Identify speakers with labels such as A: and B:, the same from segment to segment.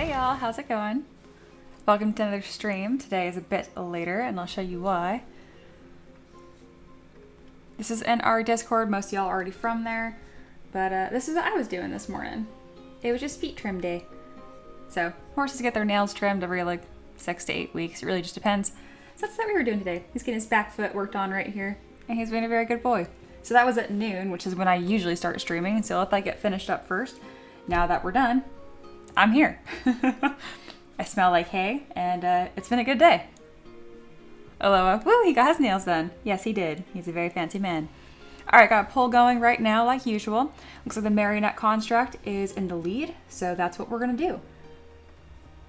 A: Hey y'all, how's it going? Welcome to another stream. Today is a bit later and I'll show you why. This is in our Discord, most of y'all are already from there, but this is what I was doing this morning. It was just feet trim day. So, horses get their nails trimmed every like 6 to 8 weeks, it really just depends. So that's what we were doing today. He's getting his back foot worked on right here, and he's being a very good boy. So that was at noon, which is when I usually start streaming, so let that get finished up first. Now that we're done, I'm here. I smell like hay, and it's been a good day. Aloha. Woo, he got his nails done. Yes, he did. He's a very fancy man. Alright, got a poll going right now like usual. Looks like the Marionette construct is in the lead, so that's what we're going to do.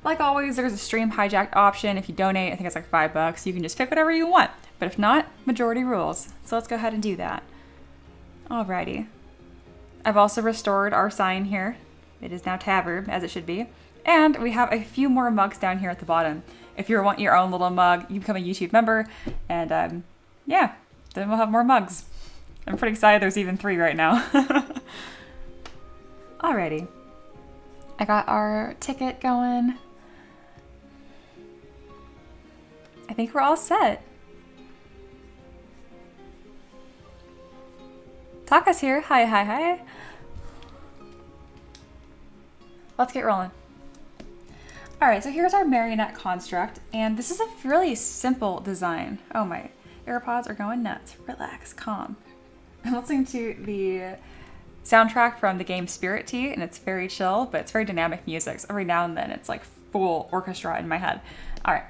A: Like always, there's a stream hijacked option. If you donate, I think it's like $5, you can just pick whatever you want. But if not, majority rules. So let's go ahead and do that. Alrighty. I've also restored our sign here. It is now Tabard, as it should be. And we have a few more mugs down here at the bottom. If you want your own little mug, you become a YouTube member. And yeah, then we'll have more mugs. I'm pretty excited there's even 3 right now. Alrighty. I got our ticket going. I think we're all set. Taka's here. Hi, hi, hi. Let's get rolling. Alright, so here's our Marionette construct, and this is a really simple design. Oh, my AirPods are going nuts. Relax, calm. I'm listening to the soundtrack from the game Spirit Tea, and it's very chill, but it's very dynamic music. So every now and then it's like full orchestra in my head. Alright,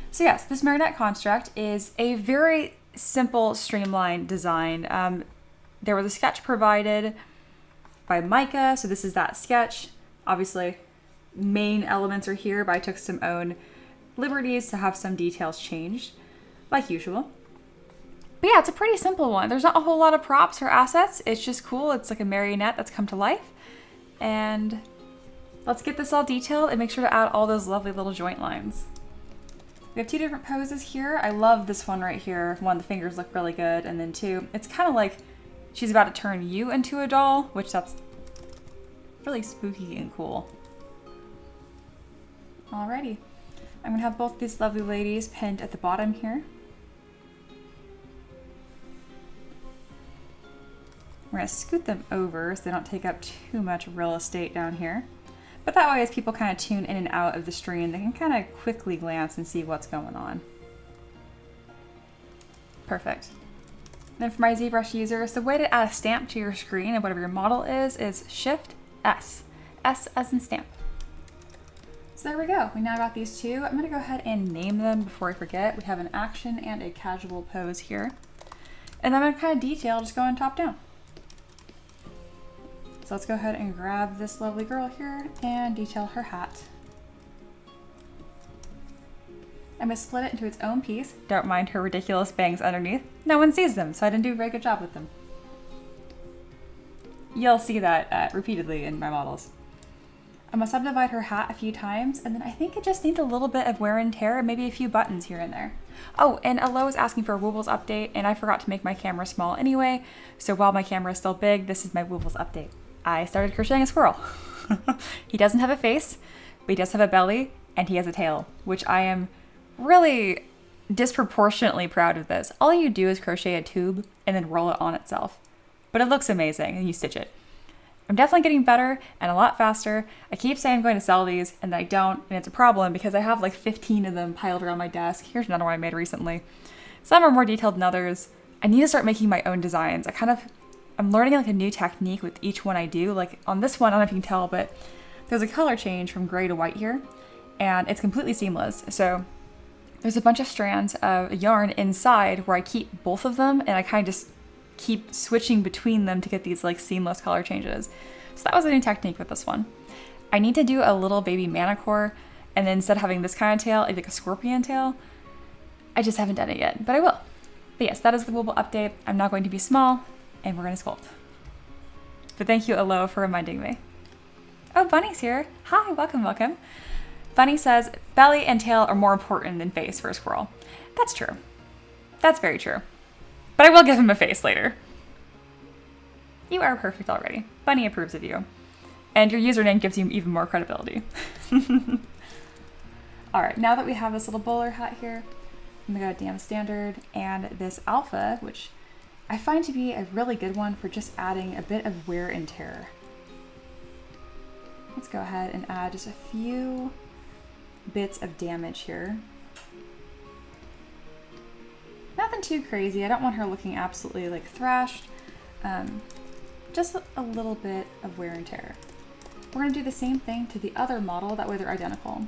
A: so yes, this Marionette construct is a very simple, streamlined design. There was a sketch provided by Micah, so this is that sketch. Obviously, main elements are here, but I took some own liberties to have some details changed, like usual. But yeah, it's a pretty simple one. There's not a whole lot of props or assets. It's just cool. It's like a marionette that's come to life. And let's get this all detailed and make sure to add all those lovely little joint lines. We have 2 different poses here. I love this one right here. 1, the fingers look really good. And then 2, it's kind of like she's about to turn you into a doll, which that's really spooky and cool. Alrighty. I'm gonna have both these lovely ladies pinned at the bottom here. We're gonna scoot them over so they don't take up too much real estate down here. But that way, as people kind of tune in and out of the stream, they can kind of quickly glance and see what's going on. Perfect. Then for my ZBrush users, the way to add a stamp to your screen and whatever your model is Shift S. S as in stamp. So there we go. We now got these 2. I'm gonna go ahead and name them before I forget. We have an action and a casual pose here. And I'm gonna kind of detail just going top down. So let's go ahead and grab this lovely girl here and detail her hat. I'm gonna split it into its own piece. Don't mind her ridiculous bangs underneath. No one sees them, so I didn't do a very good job with them. You'll see that repeatedly in my models. I'm gonna subdivide her hat a few times, and then I think it just needs a little bit of wear and tear, maybe a few buttons here and there. Oh, and Alo is asking for a Woobles update, and I forgot to make my camera small anyway, so while my camera is still big, this is my Woobles update. I started crocheting a squirrel. He doesn't have a face, but he does have a belly, and he has a tail, which I am really disproportionately proud of this. All you do is crochet a tube and then roll it on itself. But it looks amazing, and you stitch it. I'm definitely getting better and a lot faster. I keep saying I'm going to sell these, and I don't, and it's a problem because I have like 15 of them piled around my desk. Here's another one I made recently. Some are more detailed than others. I need to start making my own designs. I'm learning like a new technique with each one I do. Like on this one, I don't know if you can tell, but there's a color change from gray to white here, and it's completely seamless. So there's a bunch of strands of yarn inside where I keep both of them, and I kind of just keep switching between them to get these like seamless color changes. So that was a new technique with this one. I need to do a little baby manicore, and then instead of having this kind of tail, I like a scorpion tail. I just haven't done it yet, but I will. But yes, that is the Wooble update. I'm now going to be small, and we're going to sculpt. But thank you, Alo, for reminding me. Oh, Bunny's here. Hi, welcome, welcome. Bunny says, belly and tail are more important than face for a squirrel. That's true. That's very true. But I will give him a face later. You are perfect already. Bunny approves of you. And your username gives you even more credibility. All right, now that we have this little bowler hat here, I'm gonna go DM standard and this alpha, which I find to be a really good one for just adding a bit of wear and tear. Let's go ahead and add just a few bits of damage here. Nothing too crazy. I don't want her looking absolutely like thrashed. Just a little bit of wear and tear. We're gonna do the same thing to the other model, that way they're identical.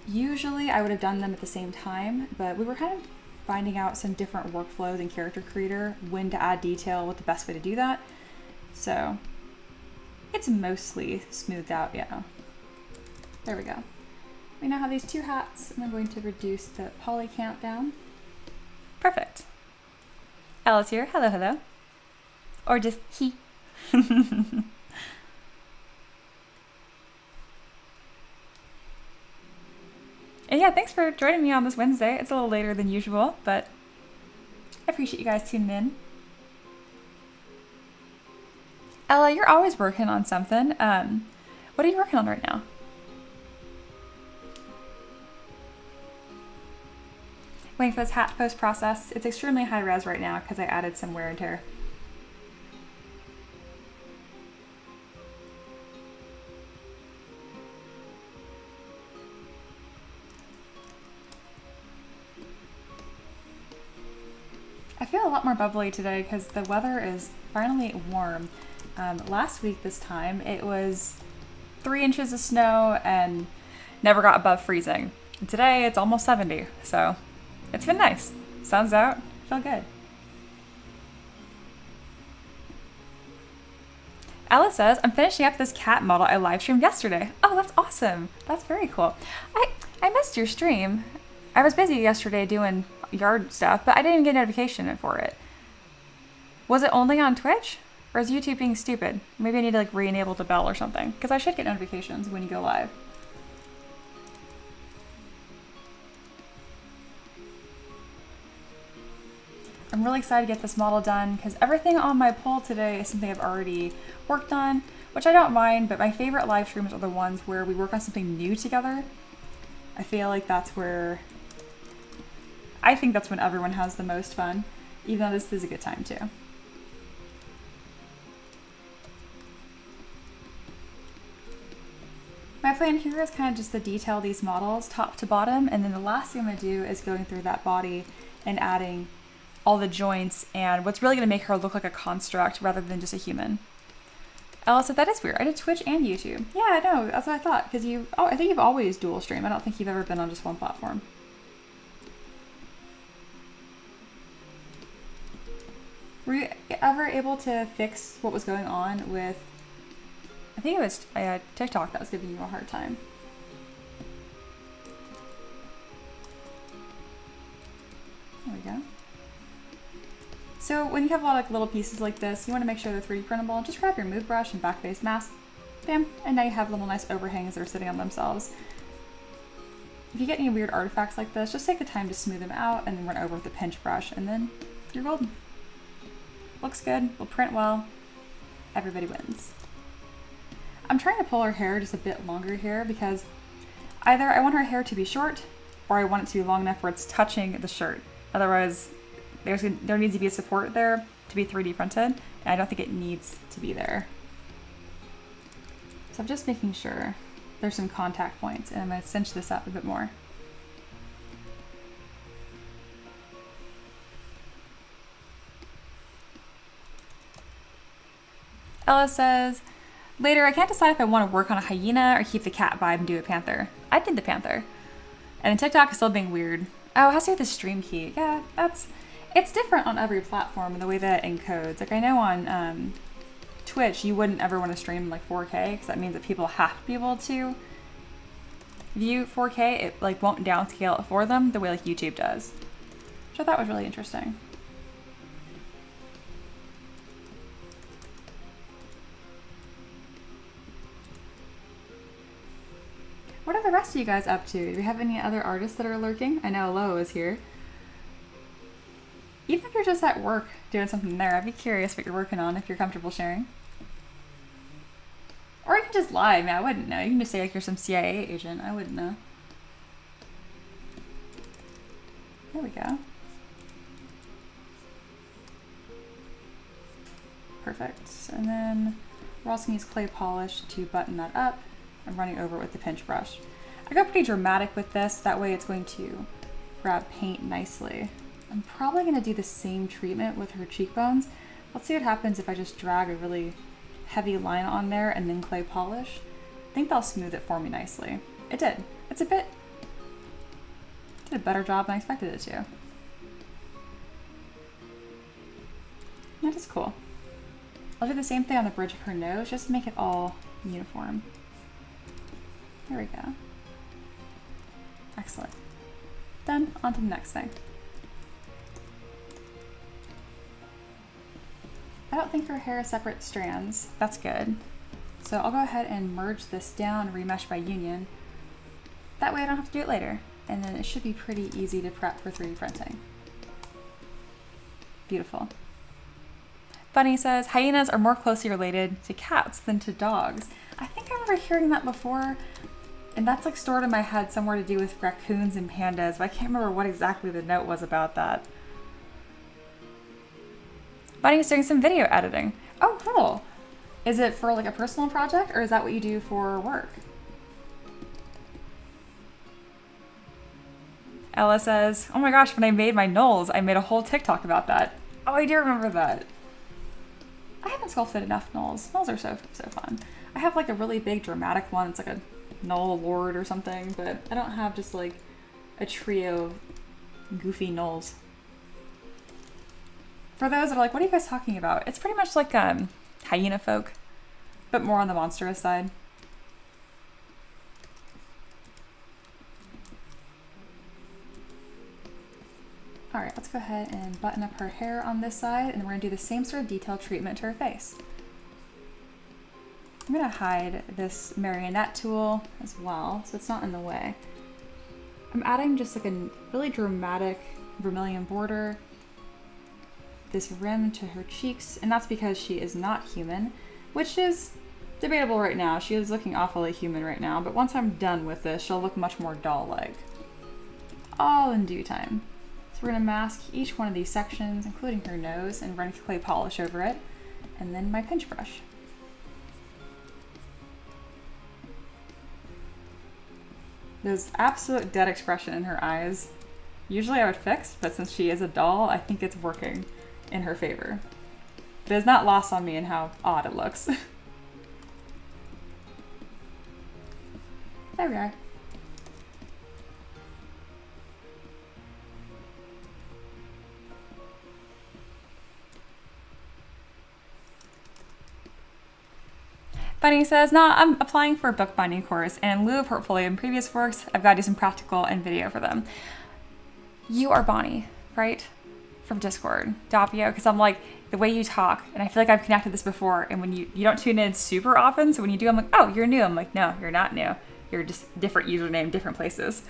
A: Usually I would have done them at the same time, but we were kind of finding out some different workflows in Character Creator, when to add detail, what the best way to do that. So it's mostly smoothed out, yeah. There we go. We now have these two hats, and I'm going to reduce the poly count down. Perfect. Alice here, hello, hello. Or just he. And yeah, thanks for joining me on this Wednesday. It's a little later than usual, but I appreciate you guys tuning in. Ella, you're always working on something. What are you working on right now? Waiting for this hat to post-process. It's extremely high res right now because I added some wear and tear. I feel a lot more bubbly today because the weather is finally warm. Last week this time it was 3 inches of snow and never got above freezing. And today it's almost 70, so it's been nice. Sun's out, feel good. Alice says, I'm finishing up this cat model I live streamed yesterday. Oh, that's awesome. That's very cool. I missed your stream. I was busy yesterday doing yard stuff, but I didn't even get a notification for it. Was it only on Twitch? Or is YouTube being stupid? Maybe I need to like re-enable the bell or something, because I should get notifications when you go live. I'm really excited to get this model done because everything on my poll today is something I've already worked on, which I don't mind, but my favorite live streams are the ones where we work on something new together. I feel like that's where, I think that's when everyone has the most fun, even though this is a good time too. My plan here is kind of just to detail these models top to bottom, and then the last thing I'm gonna do is going through that body and adding all the joints and what's really gonna make her look like a construct rather than just a human. Ella said, that is weird. I did Twitch and YouTube. Yeah, I know, that's what I thought, because I think you've always dual stream. I don't think you've ever been on just one platform. Were you ever able to fix what was going on with, I think it was TikTok that was giving you a hard time? There we go. So when you have a lot of little pieces like this, you want to make sure they're 3D printable. Just grab your move brush and back face mask. Bam, and now you have little nice overhangs that are sitting on themselves. If you get any weird artifacts like this, just take the time to smooth them out and then run over with a pinch brush, and then you're golden. Looks good, will print well, everybody wins. I'm trying to pull her hair just a bit longer here because either I want her hair to be short or I want it to be long enough where it's touching the shirt. Otherwise, there needs to be a support there to be 3D printed, and I don't think it needs to be there. So I'm just making sure there's some contact points, and I'm going to cinch this up a bit more. Ella says, later, I can't decide if I want to work on a hyena or keep the cat vibe and do a panther. I did the panther. And then TikTok is still being weird. Oh, it has to do with the stream key. Yeah, it's different on every platform and the way that it encodes. Like I know on Twitch, you wouldn't ever want to stream in like 4K because that means that people have to be able to view 4K. It like won't downscale it for them the way like YouTube does, which I thought was really interesting. What are the rest of you guys up to? Do we have any other artists that are lurking? I know Lo is here. Even if you're just at work doing something there, I'd be curious what you're working on if you're comfortable sharing. Or you can just lie. I mean, I wouldn't know. You can just say like you're some CIA agent. I wouldn't know. There we go. Perfect. And then we're also going to use clay polish to button that up. I'm running over it with the pinch brush. I go pretty dramatic with this. That way it's going to grab paint nicely. I'm probably going to do the same treatment with her cheekbones. Let's see what happens if I just drag a really heavy line on there and then clay polish. I think that'll smooth it for me nicely. It did. It's did a better job than I expected it to. That is cool. I'll do the same thing on the bridge of her nose, just to make it all uniform. There we go. Excellent. Done. On to the next thing. I don't think her hair is separate strands. That's good. So I'll go ahead and merge this down, remesh by union. That way I don't have to do it later. And then it should be pretty easy to prep for 3D printing. Beautiful. Bunny says, hyenas are more closely related to cats than to dogs. I think I remember hearing that before, and that's like stored in my head somewhere to do with raccoons and pandas, but I can't remember what exactly the note was about that. Bunny's doing some video editing. Oh, cool. Is it for like a personal project, or is that what you do for work? Ella says, oh my gosh, when I made my nulls, I made a whole TikTok about that. Oh, I do remember that. I haven't sculpted enough nulls. Nulls are so fun. I have like a really big dramatic one. It's like a null lord or something, but I don't have just like a trio of goofy nulls. For those that are like, what are you guys talking about? It's pretty much like hyena folk, but more on the monstrous side. All right, let's go ahead and button up her hair on this side, and then we're gonna do the same sort of detail treatment to her face. I'm gonna hide this Marionette tool as well, so it's not in the way. I'm adding just like a really dramatic vermilion border, this rim to her cheeks, and that's because she is not human, which is debatable right now. She is looking awfully human right now, but once I'm done with this, she'll look much more doll-like. All in due time. So we're gonna mask each one of these sections, including her nose, and run clay polish over it, and then my pinch brush. There's absolute dead expression in her eyes. Usually I would fix, but since she is a doll, I think it's working in her favor. But it's not lost on me in how odd it looks. There we are. Bunny says, nah, I'm applying for a bookbinding course, and in lieu of portfolio and previous works, I've got to do some practical and video for them. You are Bonnie, right? From Discord, Doppio, because I'm like, the way you talk, and I feel like I've connected this before, and when you don't tune in super often, so when you do, I'm like, oh, you're new. I'm like, no, you're not new. You're just different username, different places.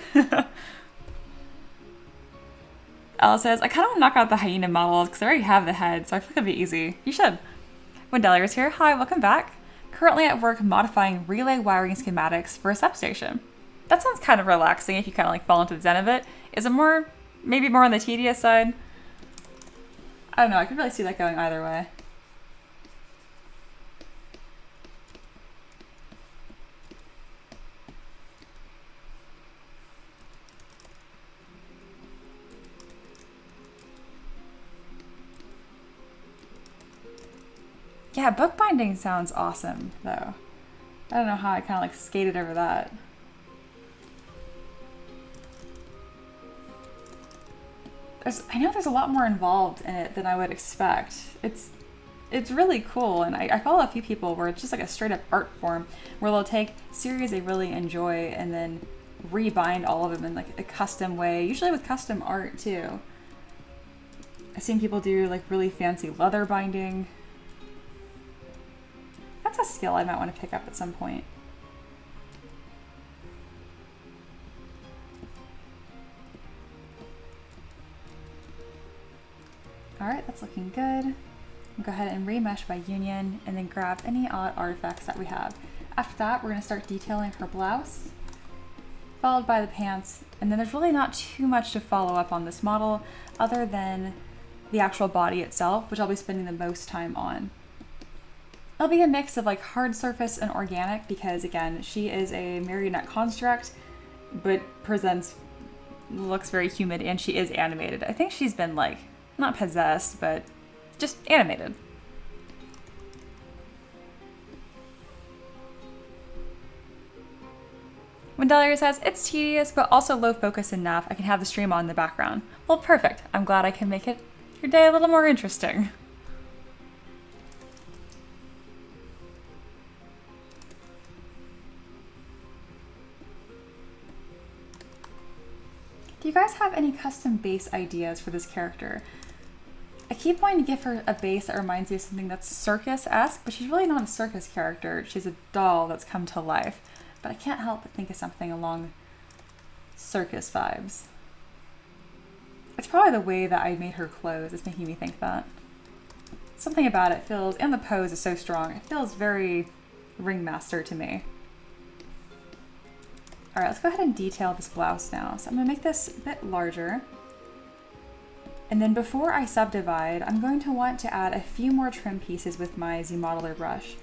A: Ella says, I kind of want to knock out the hyena models, because I already have the head, so I feel like it'd be easy. You should. Wendelia is here. Hi, welcome back. Currently at work modifying relay wiring schematics for a substation. That sounds kind of relaxing if you kind of like fall into the zen of it. Is it maybe more on the tedious side? I don't know, I could really see that going either way. Yeah, bookbinding sounds awesome, though. I don't know how I kind of like skated over that. I know there's a lot more involved in it than I would expect. It's really cool, and I follow a few people where it's just like a straight up art form, where they'll take series they really enjoy and then rebind all of them in like a custom way, usually with custom art too. I've seen people do like really fancy leather binding. That's a skill I might want to pick up at some point. All right, that's looking good. I'll go ahead and remesh by union and then grab any odd artifacts that we have. After that, we're going to start detailing her blouse, followed by the pants, and then there's really not too much to follow up on this model other than the actual body itself, which I'll be spending the most time on. It'll be a mix of like hard surface and organic because again, she is a marionette construct, but looks very humid, and she is animated. I think she's been like, not possessed, but just animated. Wendelia says, it's tedious, but also low focus enough. I can have the stream on in the background. Well, perfect. I'm glad I can make your day a little more interesting. Do you guys have any custom base ideas for this character? I keep wanting to give her a base that reminds me of something that's circus-esque, but she's really not a circus character. She's a doll that's come to life. But I can't help but think of something along circus vibes. It's probably the way that I made her clothes is making me think that. Something about it feels, and the pose is so strong, it feels very ringmaster to me. All right, let's go ahead and detail this blouse now. So I'm gonna make this a bit larger. And then before I subdivide, I'm going to want to add a few more trim pieces with my Z Modeler brush.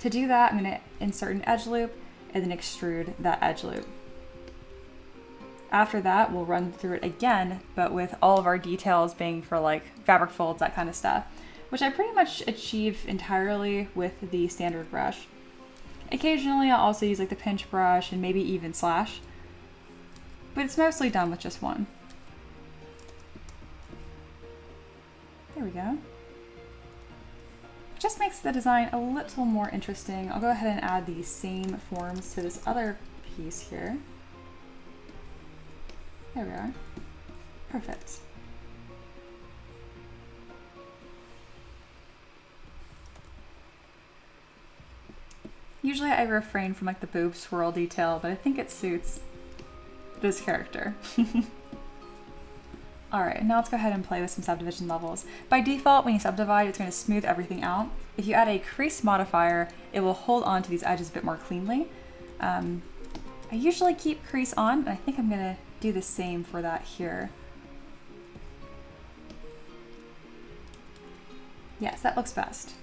A: To do that, I'm gonna insert an edge loop and then extrude that edge loop. After that, we'll run through it again, but with all of our details being for like fabric folds, that kind of stuff, which I pretty much achieve entirely with the standard brush. Occasionally, I'll also use like the pinch brush and maybe even slash, but it's mostly done with just one. There we go. Just makes the design a little more interesting. I'll go ahead and add these same forms to this other piece here. There we are. Perfect. Usually I refrain from like the boob swirl detail, but I think it suits this character. All right, now let's go ahead and play with some subdivision levels. By default, when you subdivide, it's going to smooth everything out. If you add a crease modifier, it will hold on to these edges a bit more cleanly. I usually keep crease on, and I think I'm going to do the same for that here. Yes, that looks best.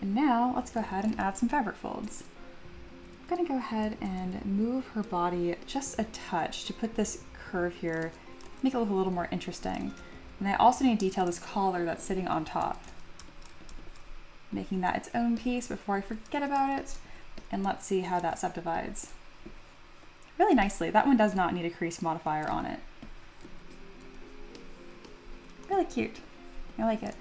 A: And now let's go ahead and add some fabric folds. I'm going to go ahead and move her body just a touch to put this curve here, make it look a little more interesting. And I also need to detail this collar that's sitting on top, making that its own piece before I forget about it. And let's see how that subdivides. Really nicely. That one does not need a crease modifier on it. Really cute. I like it.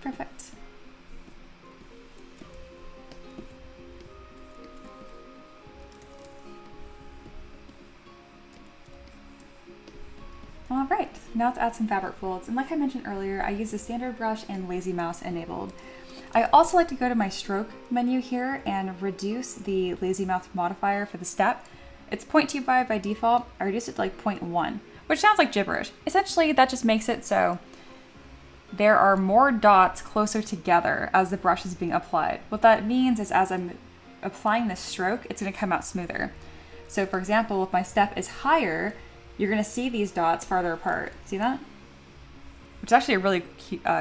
A: Perfect. All right, now let's add some fabric folds. And like I mentioned earlier, I use the standard brush and lazy mouse enabled. I also like to go to my stroke menu here and reduce the lazy mouse modifier for the step. It's 0.25 by default. I reduced it to like 0.1, which sounds like gibberish. Essentially, that just makes it so there are more dots closer together as the brush is being applied. What that means is as I'm applying this stroke, it's gonna come out smoother. So for example, if my step is higher, you're gonna see these dots farther apart. See that? Which is actually a really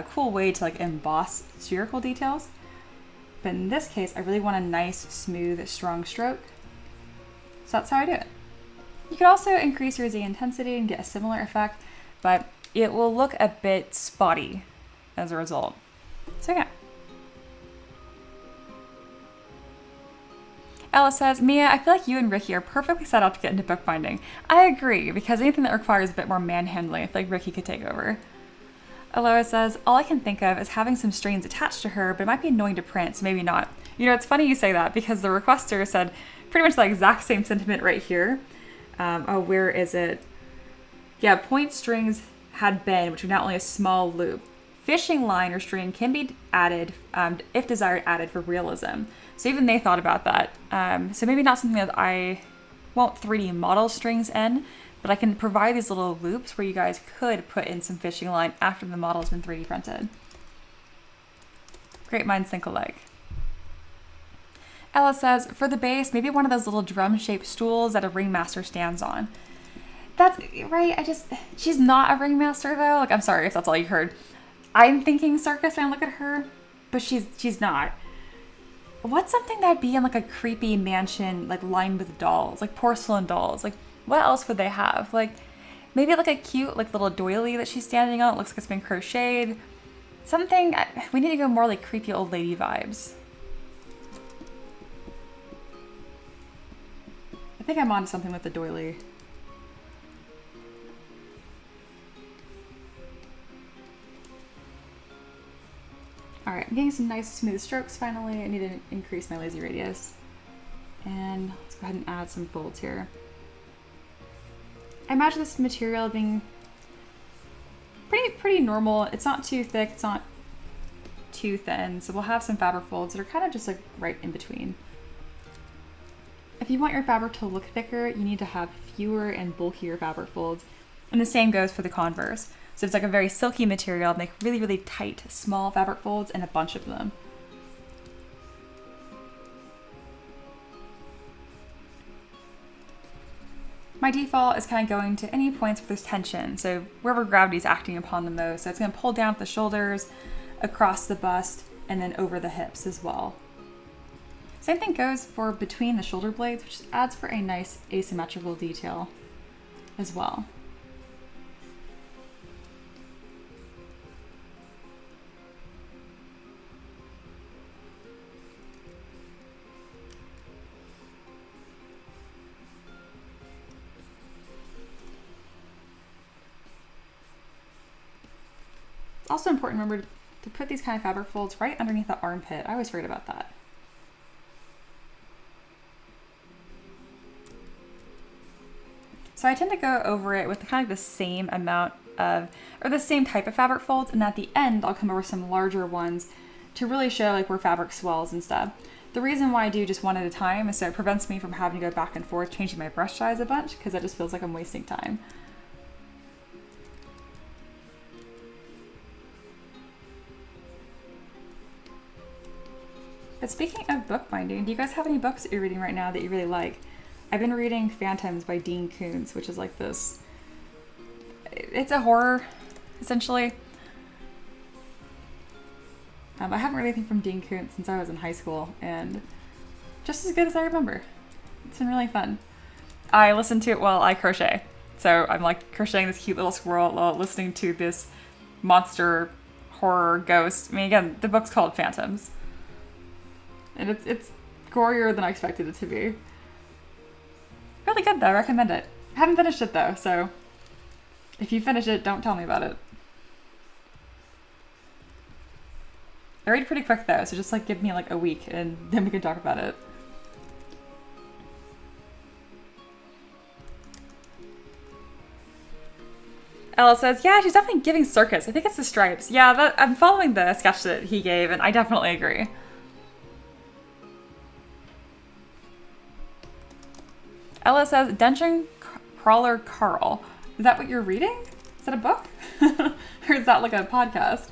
A: cool way to like emboss spherical details. But in this case, I really want a nice, smooth, strong stroke. So that's how I do it. You could also increase your Z intensity and get a similar effect, but it will look a bit spotty as a result. So yeah. Ella says, Mia, I feel like you and Ricky are perfectly set up to get into bookbinding. I agree, because anything that requires a bit more manhandling, I feel like Ricky could take over. Aloha says, all I can think of is having some strings attached to her, but it might be annoying to print, so maybe not. You know, it's funny you say that, because the requester said pretty much the exact same sentiment right here. Oh, where is it? Yeah, point strings had been, which are now only a small loop. Fishing line or string can be added, if desired, added for realism. So even they thought about that. So maybe not something that I won't 3D model strings in, but I can provide these little loops where you guys could put in some fishing line after the model has been 3D printed. Great minds think alike. Ella says, for the base, maybe one of those little drum-shaped stools that a ringmaster stands on. That's right. She's not a ringmaster though. Like, I'm sorry if that's all you heard. I'm thinking circus when I look at her, but she's not. What's something that'd be in like a creepy mansion, like lined with dolls, like porcelain dolls? Like, what else would they have? Like, maybe like a cute, like little doily that she's standing on. It looks like it's been crocheted. Something. We need to go more like creepy old lady vibes. I think I'm onto something with the doily. All right, I'm getting some nice smooth strokes finally. I need to increase my lazy radius. And let's go ahead and add some folds here. I imagine this material being pretty normal. It's not too thick, it's not too thin. So we'll have some fabric folds that are kind of just like right in between. If you want your fabric to look thicker, you need to have fewer and bulkier fabric folds. And the same goes for the Converse. So it's like a very silky material, make really, really tight, small fabric folds and a bunch of them. My default is kind of going to any points where there's tension. So wherever gravity is acting upon the most. So it's going to pull down at the shoulders, across the bust, and then over the hips as well. Same thing goes for between the shoulder blades, which adds for a nice asymmetrical detail as well. It's also important, remember, to put these kind of fabric folds right underneath the armpit. I always forget about that. So I tend to go over it with kind of the same amount of, or the same type of fabric folds, and at the end I'll come over some larger ones to really show like where fabric swells and stuff. The reason why I do just one at a time is so it prevents me from having to go back and forth changing my brush size a bunch, because that just feels like I'm wasting time. But speaking of bookbinding, do you guys have any books that you're reading right now that you really like? I've been reading Phantoms by Dean Koontz, which is like this, it's a horror, essentially. I haven't read anything from Dean Koontz since I was in high school, and just as good as I remember. It's been really fun. I listen to it while I crochet. So I'm like crocheting this cute little squirrel while listening to this monster horror ghost. I mean, again, the book's called Phantoms. And it's gorier than I expected it to be. Really good though, I recommend it. I haven't finished it though, so if you finish it, don't tell me about it. I read pretty quick though, so just like give me like a week and then we can talk about it. Ella says, yeah, she's definitely giving circus. I think it's the stripes. Yeah, I'm following the sketch that he gave and I definitely agree. Ella says, Dungeon Crawler Carl. Is that what you're reading? Is that a book? Or is that like a podcast?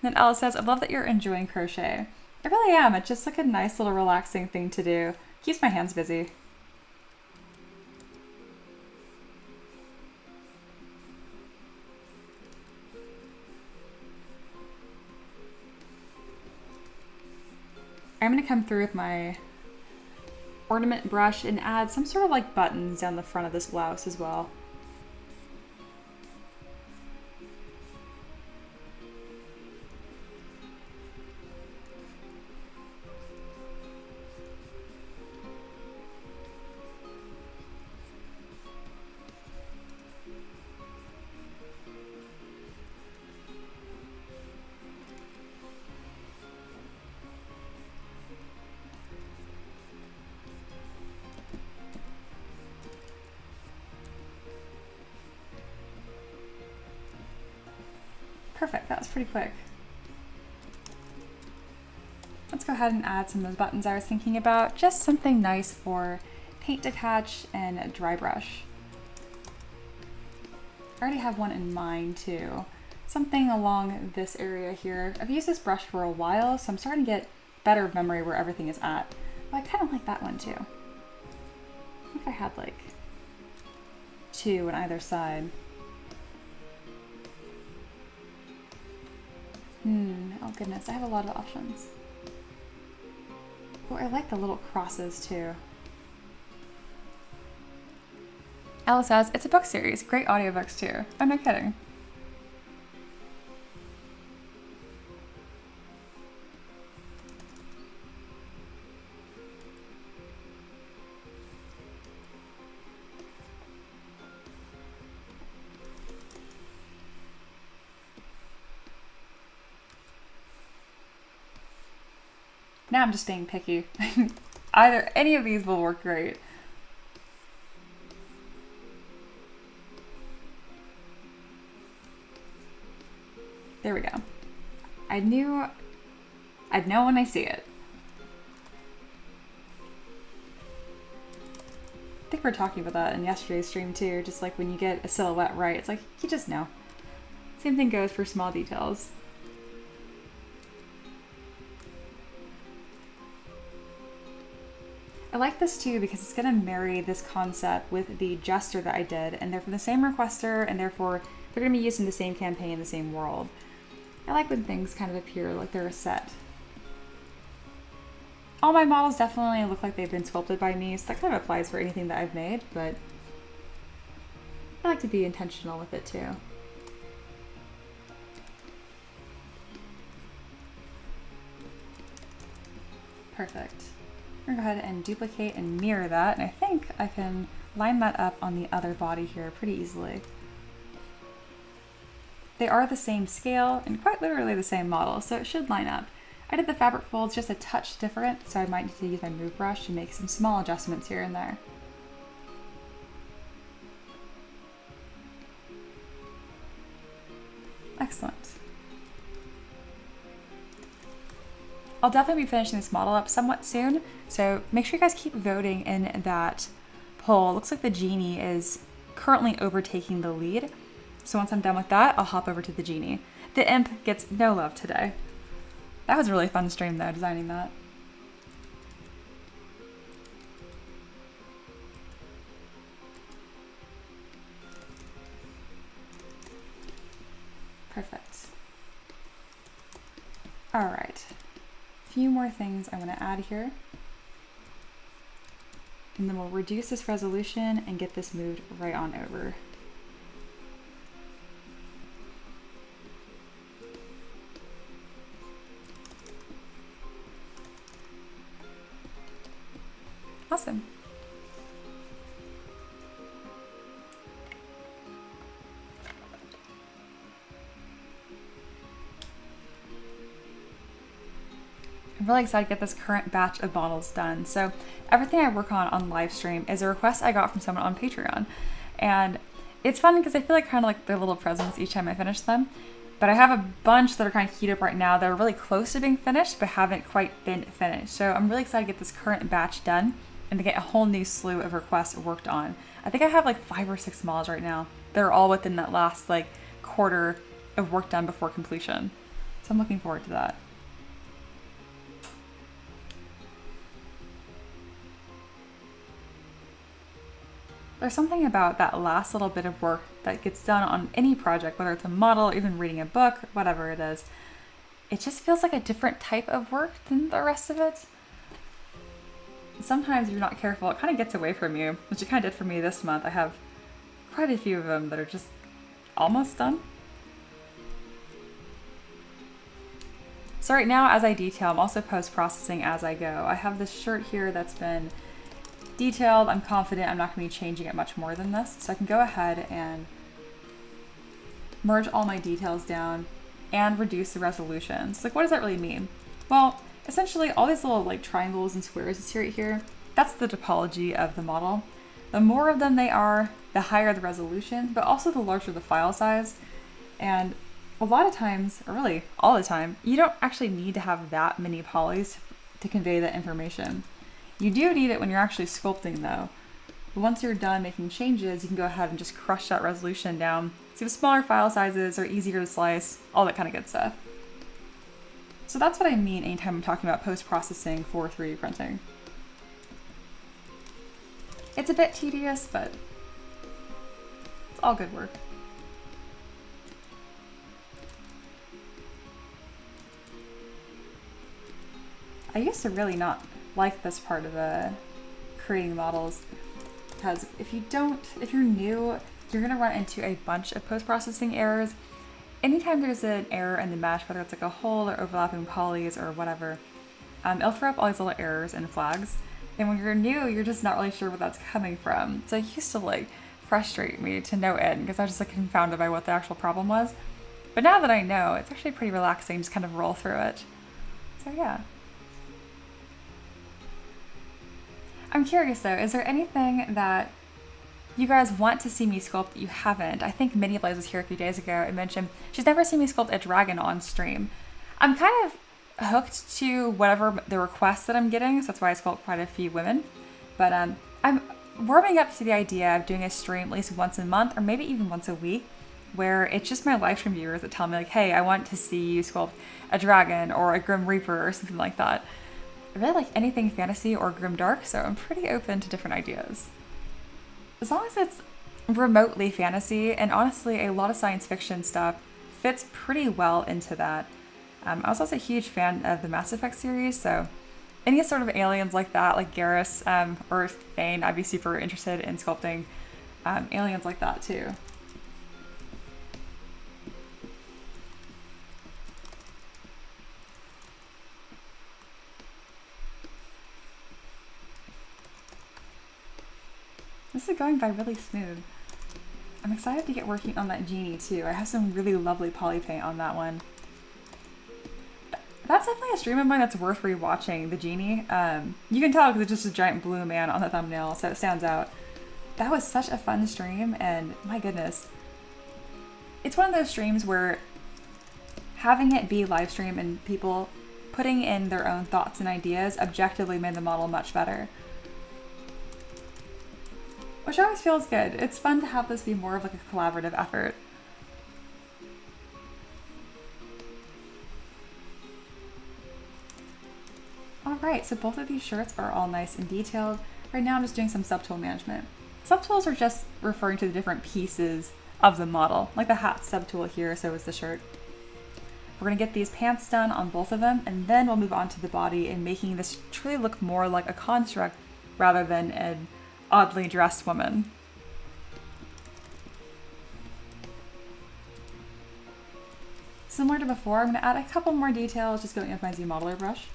A: Then Ella says, I love that you're enjoying crochet. I really am. It's just like a nice little relaxing thing to do. Keeps my hands busy. I'm going to come through with my ornament brush and add some sort of like buttons down the front of this blouse as well. pretty quick. Let's go ahead and add some of those buttons I was thinking about. Just something nice for paint to catch and a dry brush. I already have one in mind too. Something along this area here. I've used this brush for a while, so I'm starting to get better memory where everything is at. But I kind of like that one too. What if I had like 2 on either side? Oh goodness, I have a lot of options. Oh, I like the little crosses too. Alice says, it's a book series. Great audiobooks too. Oh, no kidding. Now I'm just being picky. Either any of these will work great. There we go. I'd know when I see it. I think we were talking about that in yesterday's stream too, just like when you get a silhouette right, it's like, you just know. Same thing goes for small details. I like this too because it's gonna marry this concept with the gesture that I did, and they're from the same requester, and therefore they're gonna be used in the same campaign, the same world. I like when things kind of appear like they're a set. All my models definitely look like they've been sculpted by me, so that kind of applies for anything that I've made, but I like to be intentional with it too. Perfect. I'm gonna go ahead and duplicate and mirror that, and I think I can line that up on the other body here pretty easily. They are the same scale and quite literally the same model, so it should line up. I did the fabric folds just a touch different, so I might need to use my move brush to make some small adjustments here and there. Excellent. I'll definitely be finishing this model up somewhat soon, so make sure you guys keep voting in that poll. Looks like the genie is currently overtaking the lead. So once I'm done with that, I'll hop over to the genie. The imp gets no love today. That was a really fun stream though, designing that. Perfect. All right. A few more things I want to add here. And then we'll reduce this resolution and get this moved right on over. Awesome. I'm really excited to get this current batch of models done. So everything I work on live stream is a request I got from someone on Patreon. And it's fun because I feel like kind of like their little presents each time I finish them. But I have a bunch that are kind of queued up right now that are really close to being finished but haven't quite been finished. So I'm really excited to get this current batch done and to get a whole new slew of requests worked on. I think I have like 5 or 6 models right now. They're all within that last like quarter of work done before completion. So I'm looking forward to that. There's something about that last little bit of work that gets done on any project, whether it's a model, even reading a book, whatever it is. It just feels like a different type of work than the rest of it. Sometimes if you're not careful, it kind of gets away from you, which it kind of did for me this month. I have quite a few of them that are just almost done. So right now, as I detail, I'm also post-processing as I go. I have this shirt here that's been detailed. I'm confident I'm not going to be changing it much more than this. So I can go ahead and merge all my details down and reduce the resolutions. Like, what does that really mean? Well, essentially all these little like triangles and squares you see right here, that's the topology of the model. The more of them they are, the higher the resolution, but also the larger the file size. And a lot of times, or really all the time, you don't actually need to have that many polys to convey that information. You do need it when you're actually sculpting though. But once you're done making changes, you can go ahead and just crush that resolution down. So you have smaller file sizes are easier to slice, all that kind of good stuff. So that's what I mean anytime I'm talking about post-processing for 3D printing. It's a bit tedious, but it's all good work. I used to really not like this part of creating models, because if you're new, you're gonna run into a bunch of post-processing errors. Anytime there's an error in the mesh, whether it's like a hole or overlapping polys or whatever, it'll throw up all these little errors and flags. And when you're new, you're just not really sure where that's coming from. So it used to like frustrate me to no end because I was just like confounded by what the actual problem was. But now that I know, it's actually pretty relaxing, just kind of roll through it. So yeah. I'm curious though, is there anything that you guys want to see me sculpt that you haven't? I think Minnie Blaze was here a few days ago and mentioned she's never seen me sculpt a dragon on stream. I'm kind of hooked to whatever the requests that I'm getting, so that's why I sculpt quite a few women. But I'm warming up to the idea of doing a stream at least once a month or maybe even once a week where it's just my live stream viewers that tell me like, hey, I want to see you sculpt a dragon or a Grim Reaper or something like that. I really like anything fantasy or grimdark, so I'm pretty open to different ideas. As long as it's remotely fantasy, and honestly, a lot of science fiction stuff fits pretty well into that. I was also a huge fan of the Mass Effect series, so any sort of aliens like that, like Garrus or Thane, I'd be super interested in sculpting aliens like that too. This is going by really smooth. I'm excited to get working on that genie too. I have some really lovely poly paint on that one. That's definitely a stream of mine that's worth rewatching, the genie. You can tell because it's just a giant blue man on the thumbnail, so it stands out. That was such a fun stream, and my goodness. It's one of those streams where having it be live stream and people putting in their own thoughts and ideas objectively made the model much better. Which always feels good. It's fun to have this be more of like a collaborative effort. Alright, so both of these shirts are all nice and detailed. Right now I'm just doing some subtool management. Subtools are just referring to the different pieces of the model. Like the hat subtool here, so is the shirt. We're going to get these pants done on both of them, and then we'll move on to the body and making this truly look more like a construct rather than an oddly dressed woman. Similar to before, I'm going to add a couple more details just going with my Z Modeler brush.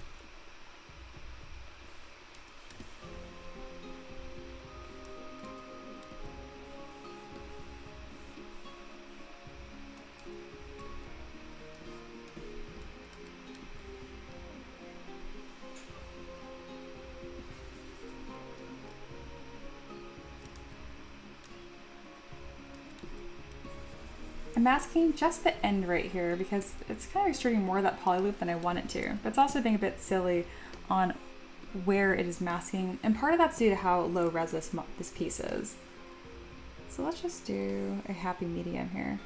A: I'm masking just the end right here because it's kind of extruding more of that poly loop than I want it to. But it's also being a bit silly on where it is masking, and part of that's due to how low res this piece is. So let's just do a happy medium here.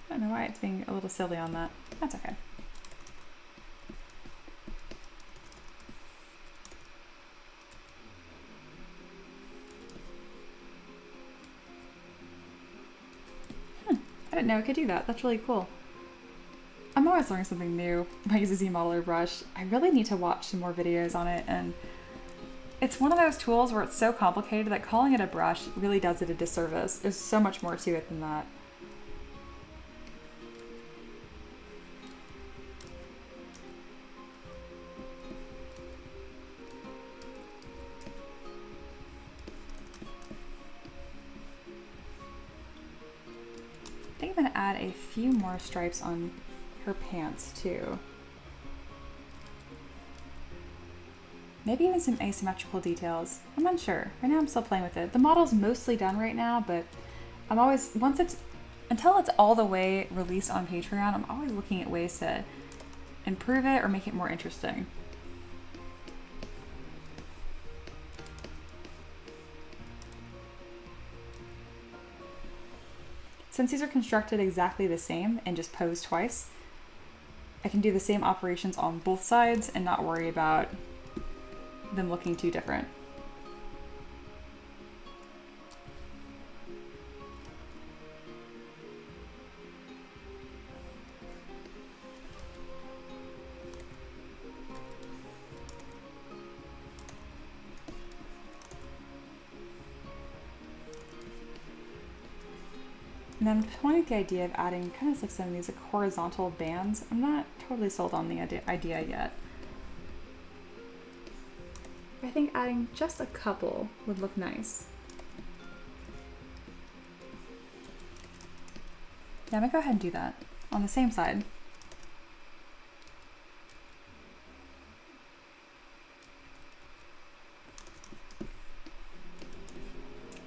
A: I don't know why it's being a little silly on that. That's okay. I didn't know I could do that. That's really cool. I'm always learning something new when I use a Z Modeler brush. I really need to watch some more videos on it, and it's one of those tools where it's so complicated that calling it a brush really does it a disservice. There's so much more to it than that. I think I'm going to add a few more stripes on her pants too. Maybe even some asymmetrical details. I'm unsure. Right now I'm still playing with it. The model's mostly done right now, but I'm always, until it's all the way released on Patreon, I'm always looking at ways to improve it or make it more interesting. Since these are constructed exactly the same and just posed twice, I can do the same operations on both sides and not worry about them looking too different. And I'm toying with the idea of adding kind of like some of these like horizontal bands. I'm not totally sold on the idea yet. I think adding just a couple would look nice. Yeah, I'm gonna go ahead and do that on the same side.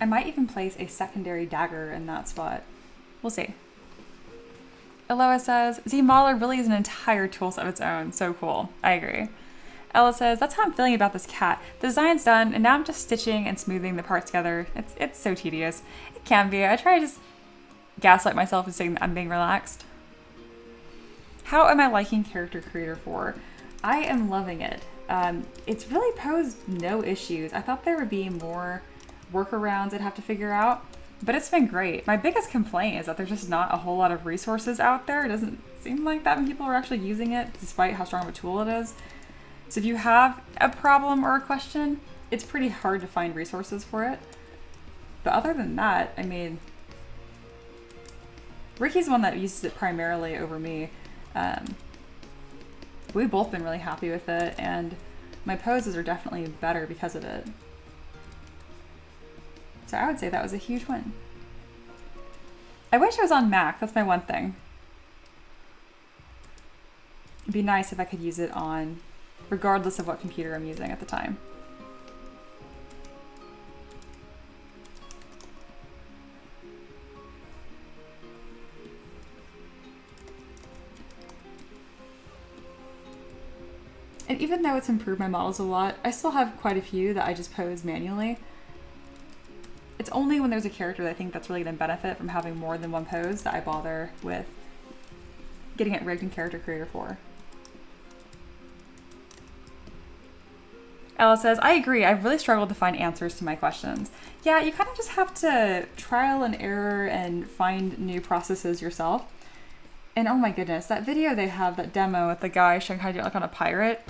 A: I might even place a secondary dagger in that spot. We'll see. Eloa says, Z-Modeler really is an entire toolset of its own. So cool. I agree. Ella says, that's how I'm feeling about this cat. The design's done, and now I'm just stitching and smoothing the parts together. It's so tedious. It can be. I try to just gaslight myself and saying that I'm being relaxed. How am I liking Character Creator 4? I am loving it. It's really posed no issues. I thought there would be more workarounds I'd have to figure out, but it's been great. My biggest complaint is that there's just not a whole lot of resources out there. It doesn't seem like that many people are actually using it, despite how strong of a tool it is. So if you have a problem or a question, it's pretty hard to find resources for it. But other than that, I mean, Ricky's the one that uses it primarily over me. We've both been really happy with it, and my poses are definitely better because of it. So I would say that was a huge win. I wish it was on Mac. That's my one thing. It'd be nice if I could use it on, regardless of what computer I'm using at the time. And even though it's improved my models a lot, I still have quite a few that I just pose manually. It's only when there's a character that I think that's really going to benefit from having more than one pose that I bother with getting it rigged in Character Creator 4. Ella says, I agree. I've really struggled to find answers to my questions. Yeah, you kind of just have to trial and error and find new processes yourself. And oh my goodness, that video they have, that demo with the guy showing how to do it like on a pirate,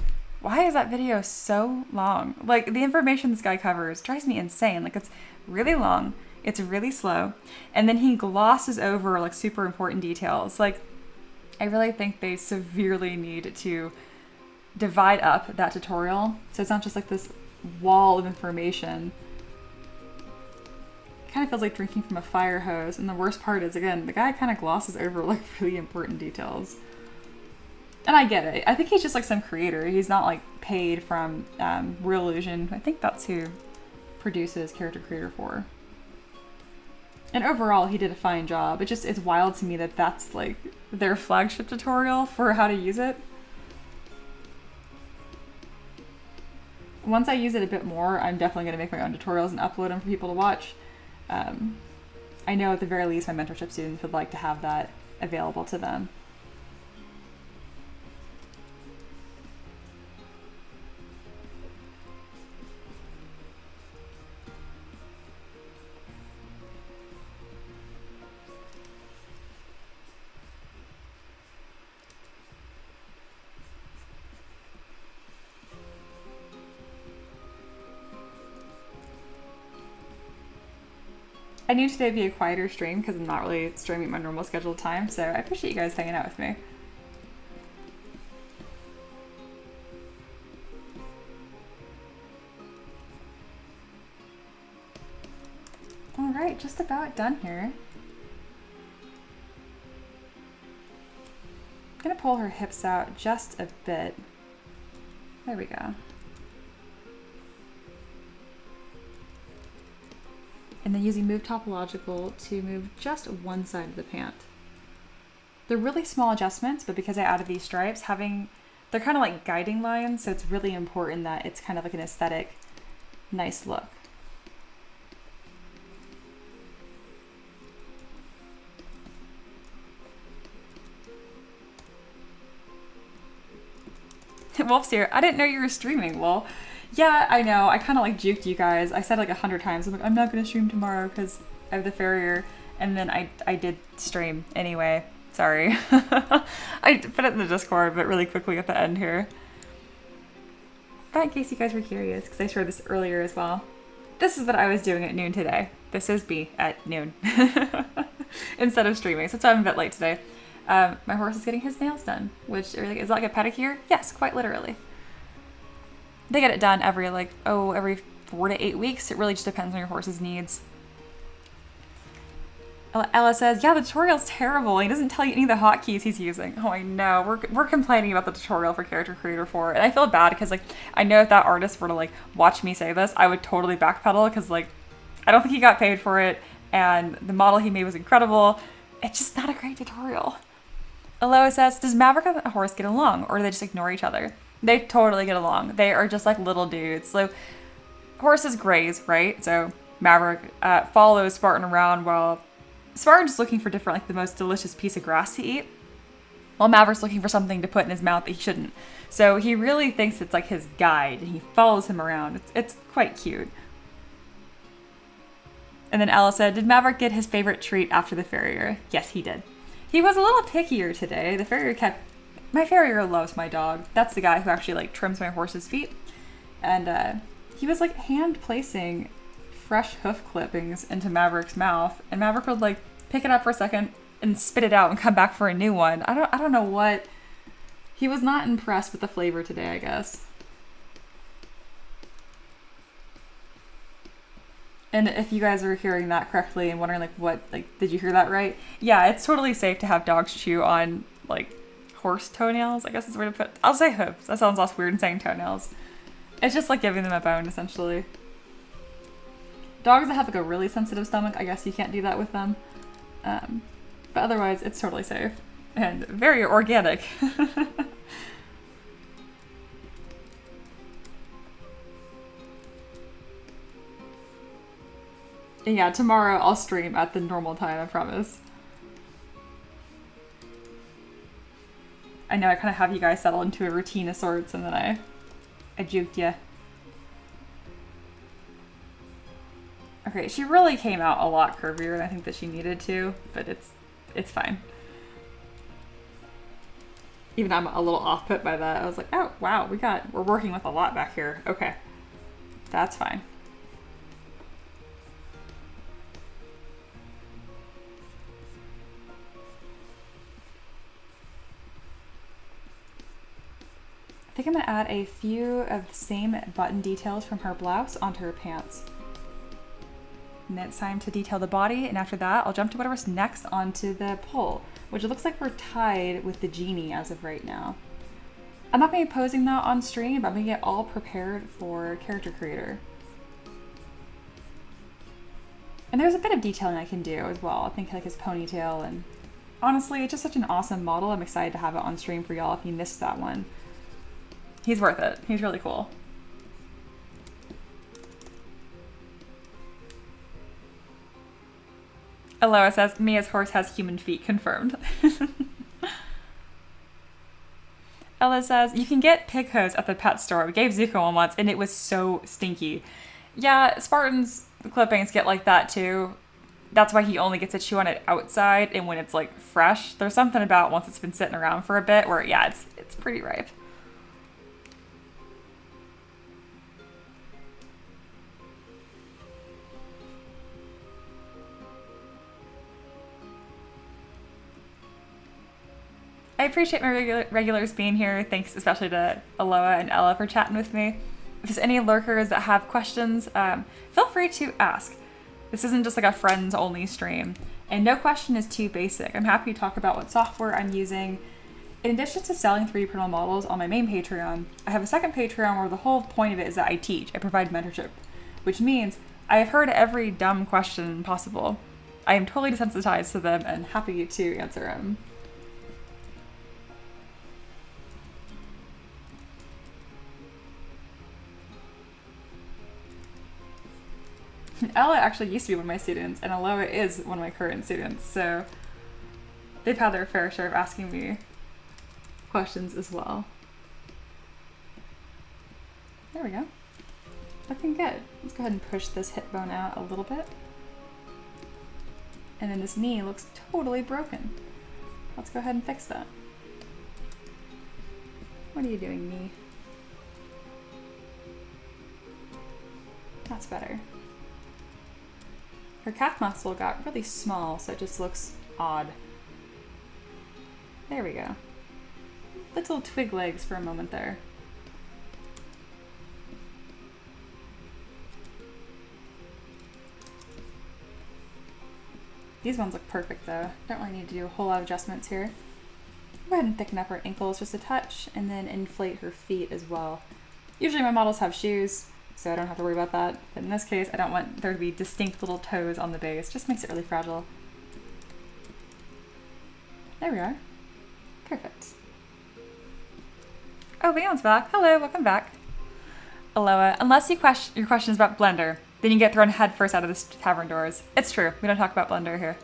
A: why is that video so long? Like, the information this guy covers drives me insane. Like, it's really long, it's really slow, and then he glosses over like super important details. Like, I really think they severely need to divide up that tutorial so it's not just like this wall of information. It kind of feels like drinking from a fire hose, and the worst part is, again, the guy kind of glosses over like really important details. And I get it. I think he's just like some creator. He's not like paid from Real Illusion. I think that's who produces Character Creator 4. And overall, he did a fine job. It's wild to me that that's like their flagship tutorial for how to use it. Once I use it a bit more, I'm definitely going to make my own tutorials and upload them for people to watch. I know at the very least my mentorship students would like to have that available to them. I knew today would be a quieter stream because I'm not really streaming at my normal scheduled time, so I appreciate you guys hanging out with me. All right, just about done here. I'm gonna pull her hips out just a bit. There we go. and then using move topological to move just one side of the pant. They're really small adjustments, but because I added these stripes, they're kind of like guiding lines, so it's really important that it's kind of like an aesthetic, nice look. Wolf's here. I didn't know you were streaming, Wolf. Yeah, I know. I kind of like juked you guys. I said like 100 times, I'm like, I'm not going to stream tomorrow because I have the farrier. And then I did stream anyway. Sorry. I put it in the Discord, but really quickly at the end here. But in case you guys were curious, because I shared this earlier as well. This is what I was doing at noon today. This is me at noon. Instead of streaming. So that's why I'm a bit late today. My horse is getting his nails done, which is that like a pedicure? Yes, quite literally. They get it done every 4 to 8 weeks. It really just depends on your horse's needs. Ella says, yeah, the tutorial's terrible. He doesn't tell you any of the hotkeys he's using. Oh, I know. We're complaining about the tutorial for Character Creator 4, and I feel bad because I know if that artist were to watch me say this, I would totally backpedal because I don't think he got paid for it, and the model he made was incredible. It's just not a great tutorial. Aloha says, does Maverick and the horse get along, or do they just ignore each other? They totally get along. They are just like little dudes. So horses graze, right? So Maverick follows Spartan around while Spartan's just looking for different, the most delicious piece of grass to eat, while Maverick's looking for something to put in his mouth that he shouldn't. So he really thinks it's like his guide, and he follows him around. It's quite cute. And then Ella said, did Maverick get his favorite treat after the farrier? Yes, he did. He was a little pickier today. The farrier my farrier loves my dog. That's the guy who actually trims my horse's feet. And he was hand placing fresh hoof clippings into Maverick's mouth, and Maverick would pick it up for a second and spit it out and come back for a new one. I don't know what. He was not impressed with the flavor today, I guess. And if you guys are hearing that correctly and wondering did you hear that right? Yeah, it's totally safe to have dogs chew on horse toenails, I guess is the way to put it. I'll say hooves. That sounds less weird than saying toenails. It's just giving them a bone, essentially. Dogs that have a really sensitive stomach, I guess you can't do that with them. But otherwise, it's totally safe. And very organic. And yeah, tomorrow I'll stream at the normal time, I promise. I know I kind of have you guys settle into a routine of sorts, and then I juked you. Okay, she really came out a lot curvier than I think that she needed to, but it's fine. Even I'm a little off put by that. I was like, oh wow, we're working with a lot back here. Okay, that's fine. I think I'm gonna add a few of the same button details from her blouse onto her pants. And then it's time to detail the body, and after that, I'll jump to whatever's next onto the pole, which it looks like we're tied with the genie as of right now. I'm not gonna be posing that on stream, but I'm gonna get all prepared for Character Creator. And there's a bit of detailing I can do as well. I think his ponytail, and honestly, it's just such an awesome model. I'm excited to have it on stream for y'all if you missed that one. He's worth it. He's really cool. Aloha says, Mia's horse has human feet, confirmed. Ella says, you can get pig hose at the pet store. We gave Zuko one once, and it was so stinky. Yeah, Spartan's clippings get like that too. That's why he only gets to chew on it outside and when it's fresh. There's something about once it's been sitting around for a bit where, yeah, it's pretty ripe. I appreciate my regulars being here. Thanks especially to Aloha and Ella for chatting with me. If there's any lurkers that have questions, feel free to ask. This isn't just a friends only stream, and no question is too basic. I'm happy to talk about what software I'm using. In addition to selling 3D printable models on my main Patreon, I have a second Patreon where the whole point of it is that I teach. I provide mentorship, which means I've heard every dumb question possible. I am totally desensitized to them and happy to answer them. Ella actually used to be one of my students, and Aloha is one of my current students, so they've had their fair share of asking me questions as well. There we go. Looking good. Let's go ahead and push this hip bone out a little bit. And then this knee looks totally broken. Let's go ahead and fix that. What are you doing, knee? That's better. Her calf muscle got really small, so it just looks odd. There we go. Little twig legs for a moment there. These ones look perfect though. Don't really need to do a whole lot of adjustments here. Go ahead and thicken up her ankles just a touch and then inflate her feet as well. Usually my models have shoes, so I don't have to worry about that. But in this case, I don't want there to be distinct little toes on the base. Just makes it really fragile. There we are. Perfect. Oh, Leon's back. Hello, welcome back. Aloha. Unless your question is about Blender, then you get thrown headfirst out of the tavern doors. It's true. We don't talk about Blender here.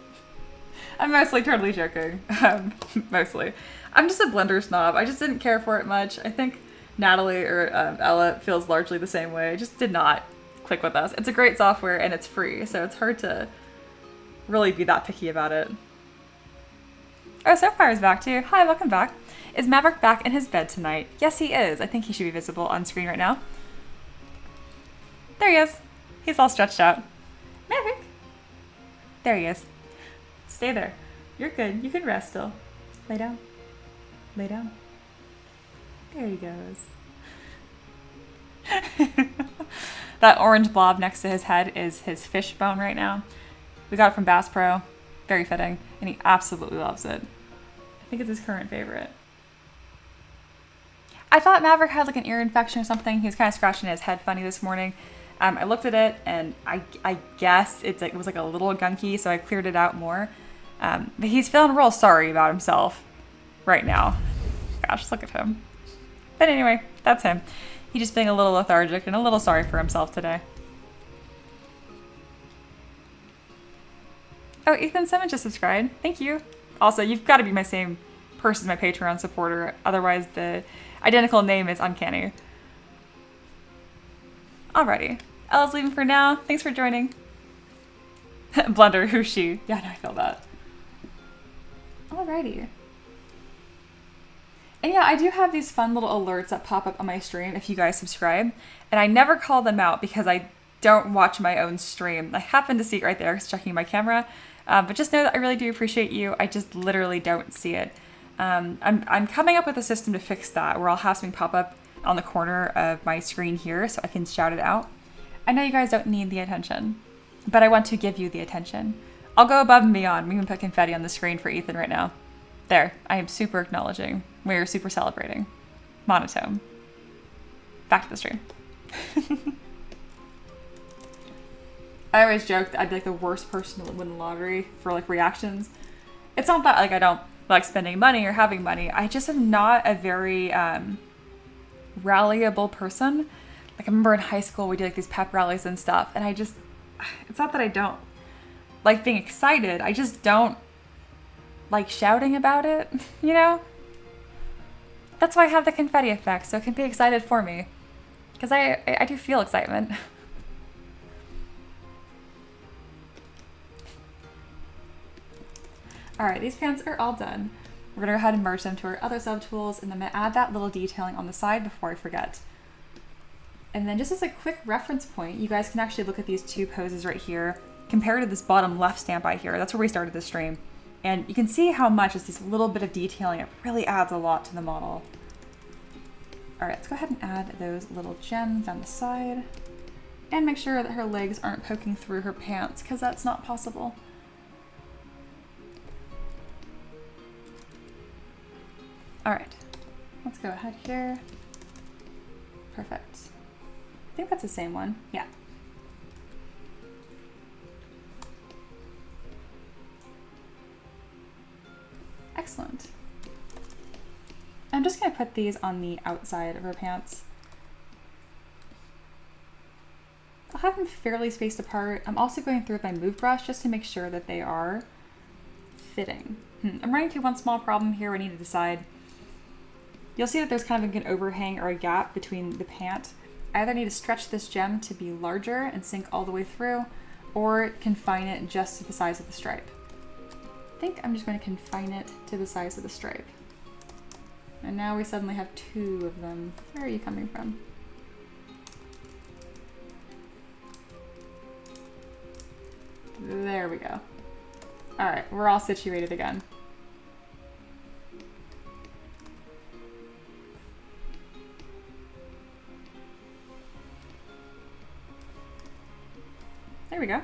A: I'm mostly totally joking. Mostly. I'm just a Blender snob. I just didn't care for it much. I think Natalie or Ella feels largely the same way. It just did not click with us. It's a great software and it's free, so it's hard to really be that picky about it. Oh, Soapfire's back too. Hi, welcome back. Is Maverick back in his bed tonight? Yes, he is. I think he should be visible on screen right now. There he is. He's all stretched out. Maverick! There he is. Stay there. You're good. You can rest still. Lay down. Lay down. There he goes. That orange blob next to his head is his fish bone right now. We got it from Bass Pro. Very fitting. And he absolutely loves it. I think it's his current favorite. I thought Maverick had like an ear infection or something. He was kind of scratching his head funny this morning. I looked at it and I guess it was like a little gunky, so I cleared it out more. But he's feeling real sorry about himself right now. Gosh, look at him. But anyway, that's him. He's just being a little lethargic and a little sorry for himself today. Oh, Ethan Simmons just subscribed. Thank you. Also, you've got to be my same person as my Patreon supporter. Otherwise, the identical name is uncanny. Alrighty. Ella's leaving for now. Thanks for joining. Blender, who's she? Yeah, no, I feel that. Alrighty. And yeah, I do have these fun little alerts that pop up on my stream if you guys subscribe. And I never call them out because I don't watch my own stream. I happen to see it right there, checking my camera. But just know that I really do appreciate you. I just literally don't see it. I'm coming up with a system to fix that, where I'll have something pop up on the corner of my screen here so I can shout it out. I know you guys don't need the attention, but I want to give you the attention. I'll go above and beyond. We even put confetti on the screen for Ethan right now. There, I am super acknowledging. We're super celebrating. Monotone. Back to the stream. I always joke that I'd be like the worst person to win the lottery for like reactions. It's not that like I don't like spending money or having money. I just am not a very rallyable person. Like I remember in high school we did like these pep rallies and stuff, and it's not that I don't like being excited. I just don't like shouting about it, you know? That's why I have the confetti effect, so it can be excited for me. Because I do feel excitement. Alright, these pants are all done. We're going to go ahead and merge them to our other subtools, and then I'm going to add that little detailing on the side before I forget. And then just as a quick reference point, you guys can actually look at these two poses right here, compared to this bottom left stamp eye here. That's where we started the stream. And you can see how much is this little bit of detailing. It really adds a lot to the model. Alright, let's go ahead and add those little gems down the side. And make sure that her legs aren't poking through her pants, because that's not possible. Alright, let's go ahead here. Perfect. I think that's the same one. Yeah. Excellent. I'm just going to put these on the outside of her pants. I'll have them fairly spaced apart. I'm also going through with my move brush just to make sure that they are fitting. I'm running into one small problem here. I need to decide. You'll see that there's kind of like an overhang or a gap between the pant. I either need to stretch this gem to be larger and sink all the way through, or confine it just to the size of the stripe. I think I'm just going to confine it to the size of the stripe. And now we suddenly have two of them. Where are you coming from? There we go. All right, we're all situated again. There we go.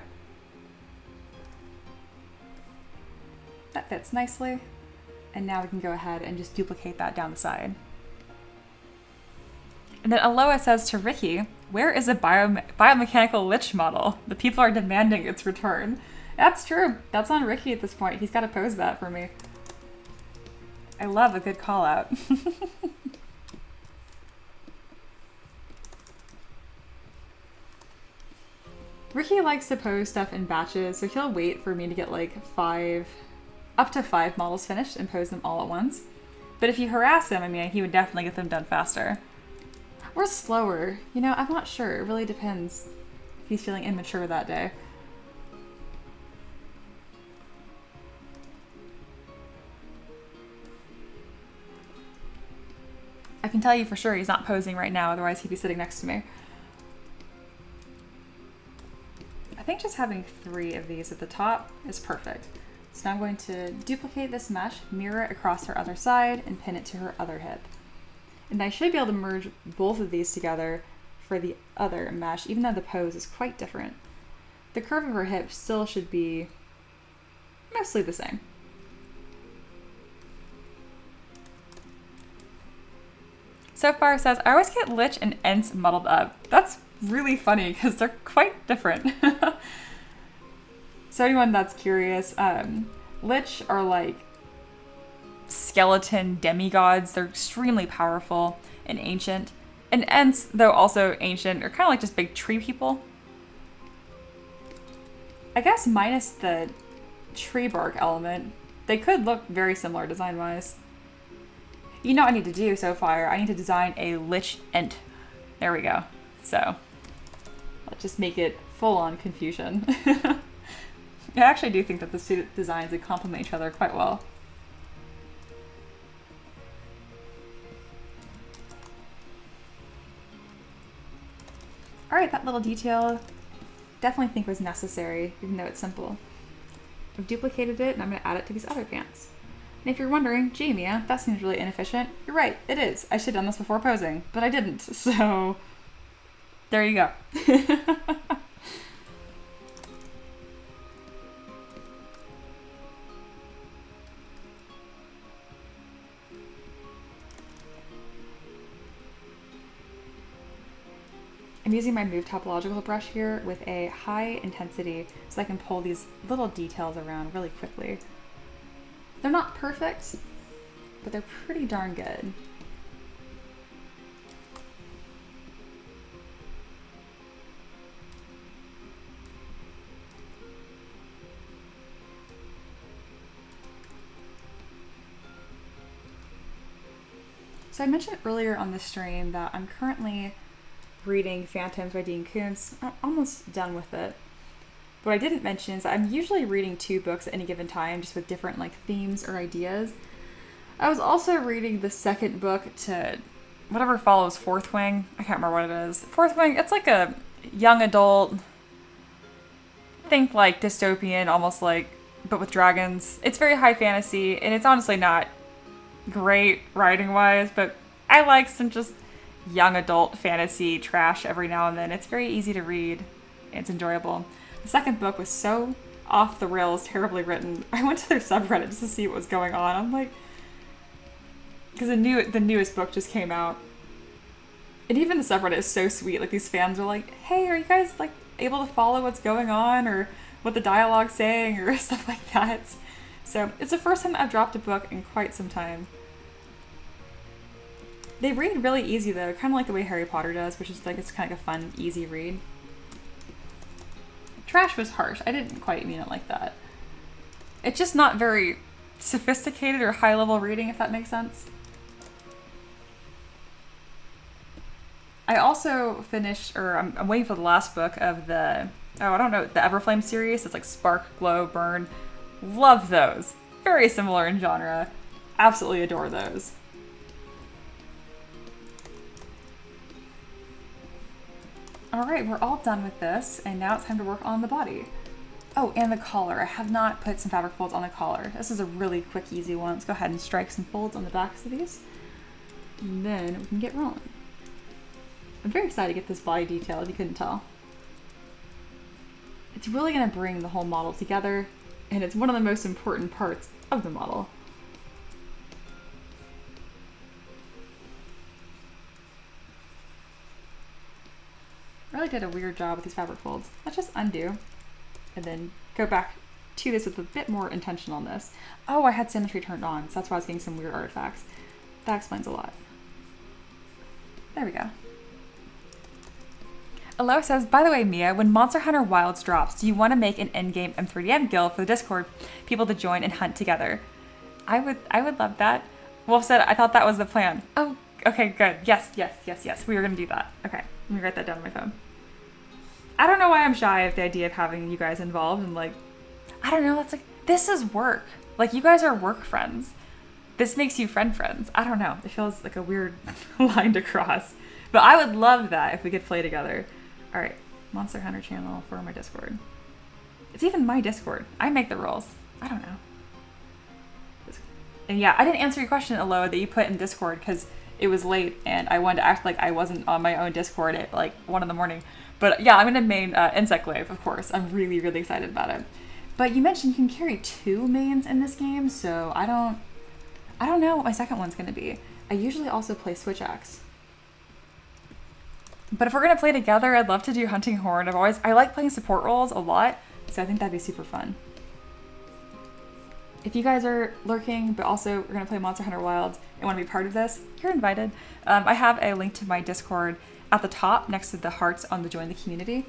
A: That fits nicely. And now we can go ahead and just duplicate that down the side. And then Aloha says to Ricky, where is a biomechanical lich model? The people are demanding its return. That's true. That's on Ricky at this point. He's got to pose that for me. I love a good call out. Ricky likes to pose stuff in batches, so he'll wait for me to get like up to 5 models finished and pose them all at once. But if you harass him, I mean, he would definitely get them done faster. Or slower. You know, I'm not sure. It really depends if he's feeling immature that day. I can tell you for sure he's not posing right now, otherwise he'd be sitting next to me. I think just having 3 of these at the top is perfect. So now I'm going to duplicate this mesh, mirror it across her other side, and pin it to her other hip. And I should be able to merge both of these together for the other mesh, even though the pose is quite different. The curve of her hip still should be mostly the same. So far says, I always get Lich and Ents muddled up. That's really funny because they're quite different. So anyone that's curious, Lich are like skeleton demigods. They're extremely powerful and ancient. And Ents, though also ancient, are kind of like just big tree people. I guess minus the tree bark element, they could look very similar design-wise. You know what I need to do so far? I need to design a Lich Ent. There we go. So, let's just make it full-on confusion. I actually do think that the two designs would complement each other quite well. Alright, that little detail definitely think was necessary, even though it's simple. I've duplicated it and I'm going to add it to these other pants. And if you're wondering, gee Mia, that seems really inefficient, you're right, it is. I should have done this before posing, but I didn't, so there you go. I'm using my Move Topological brush here with a high intensity so I can pull these little details around really quickly. They're not perfect, but they're pretty darn good. So I mentioned earlier on the stream that I'm currently reading Phantoms by Dean Koontz. I'm almost done with it. What I didn't mention is that I'm usually reading 2 books at any given time, just with different like themes or ideas. I was also reading the second book to whatever follows Fourth Wing. I can't remember what it is. Fourth Wing, it's like a young adult, think like dystopian, almost like, but with dragons. It's very high fantasy, and it's honestly not great writing-wise, but I like some just young adult fantasy trash every now and then. It's very easy to read. It's enjoyable. The second book was so off the rails, terribly written. I went to their subreddit just to see what was going on. I'm like, because the newest book just came out, and even the subreddit is so sweet. Like these fans are like, "Hey, are you guys like able to follow what's going on or what the dialogue's saying or stuff like that?" It's So it's the first time I've dropped a book in quite some time. They read really easy though, kind of like the way Harry Potter does, which is like, it's kind of like a fun, easy read. Trash was harsh. I didn't quite mean it like that. It's just not very sophisticated or high level reading, if that makes sense. I also finished, or I'm waiting for the last book of the, I don't know, the Everflame series. It's like Spark, Glow, Burn. Love those. Very similar in genre. Absolutely adore those. All right, we're all done with this, and now it's time to work on the body. Oh, and the collar. I have not put some fabric folds on the collar. This is a really quick, easy one. Let's go ahead and strike some folds on the backs of these, and then we can get rolling. I'm very excited to get this body detail, if you couldn't tell. It's really gonna bring the whole model together, and it's one of the most important parts of the model. Really did a weird job with these fabric folds. Let's just undo and then go back to this with a bit more intentionalness. Oh, I had symmetry turned on, so that's why I was getting some weird artifacts. That explains a lot. There we go. Alo says, by the way, Mia, when Monster Hunter Wilds drops, do you want to make an endgame M3DM guild for the Discord people to join and hunt together? I would love that. Wolf said, I thought that was the plan. Oh, okay, good. Yes. We were gonna do that. Okay, let me write that down on my phone. I don't know why I'm shy of the idea of having you guys involved, and like, I don't know, that's like, this is work. Like, you guys are work friends. This makes you friends. I don't know. It feels like a weird line to cross. But I would love that if we could play together. All right, Monster Hunter channel for my Discord. It's even my Discord. I make the rules. I don't know. And yeah, I didn't answer your question, Alo, that you put in Discord because it was late and I wanted to act like I wasn't on my own Discord at like 1 in the morning. But yeah, I'm gonna main Insect Glaive, of course. I'm really, really excited about it. But you mentioned you can carry 2 mains in this game, so I don't know what my second one's gonna be. I usually also play Switch Axe. But if we're gonna play together, I'd love to do Hunting Horn. I like playing support roles a lot, so I think that'd be super fun. If you guys are lurking, but also we're gonna play Monster Hunter Wilds and wanna be part of this, you're invited. I have a link to my Discord at the top next to the hearts on the Join the Community.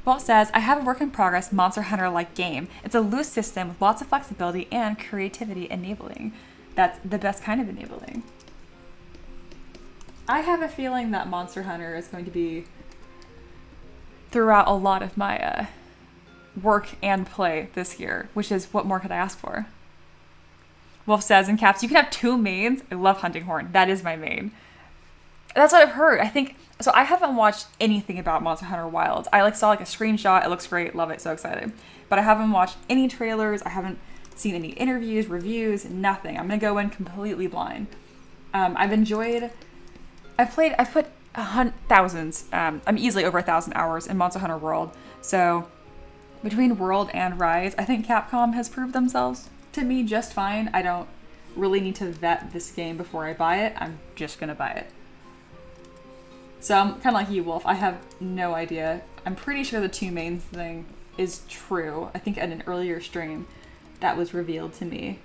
A: Walt says, I have a work in progress Monster Hunter-like game. It's a loose system with lots of flexibility and creativity enabling. That's the best kind of enabling. I have a feeling that Monster Hunter is going to be throughout a lot of my work and play this year, which is what more could I ask for? Wolf says in caps, you can have 2 mains. I love Hunting Horn. That is my main. That's what I've heard. I think, so I haven't watched anything about Monster Hunter Wilds. I saw a screenshot. It looks great. Love it. So excited. But I haven't watched any trailers. I haven't seen any interviews, reviews, nothing. I'm going to go in completely blind. I've put thousands. I'm easily over 1,000 hours in Monster Hunter World. So between World and Rise, I think Capcom has proved themselves to me just fine. I don't really need to vet this game before I buy it. I'm just going to buy it. So I'm kind of like you, Wolf. I have no idea. I'm pretty sure the 2 mains thing is true. I think at an earlier stream that was revealed to me,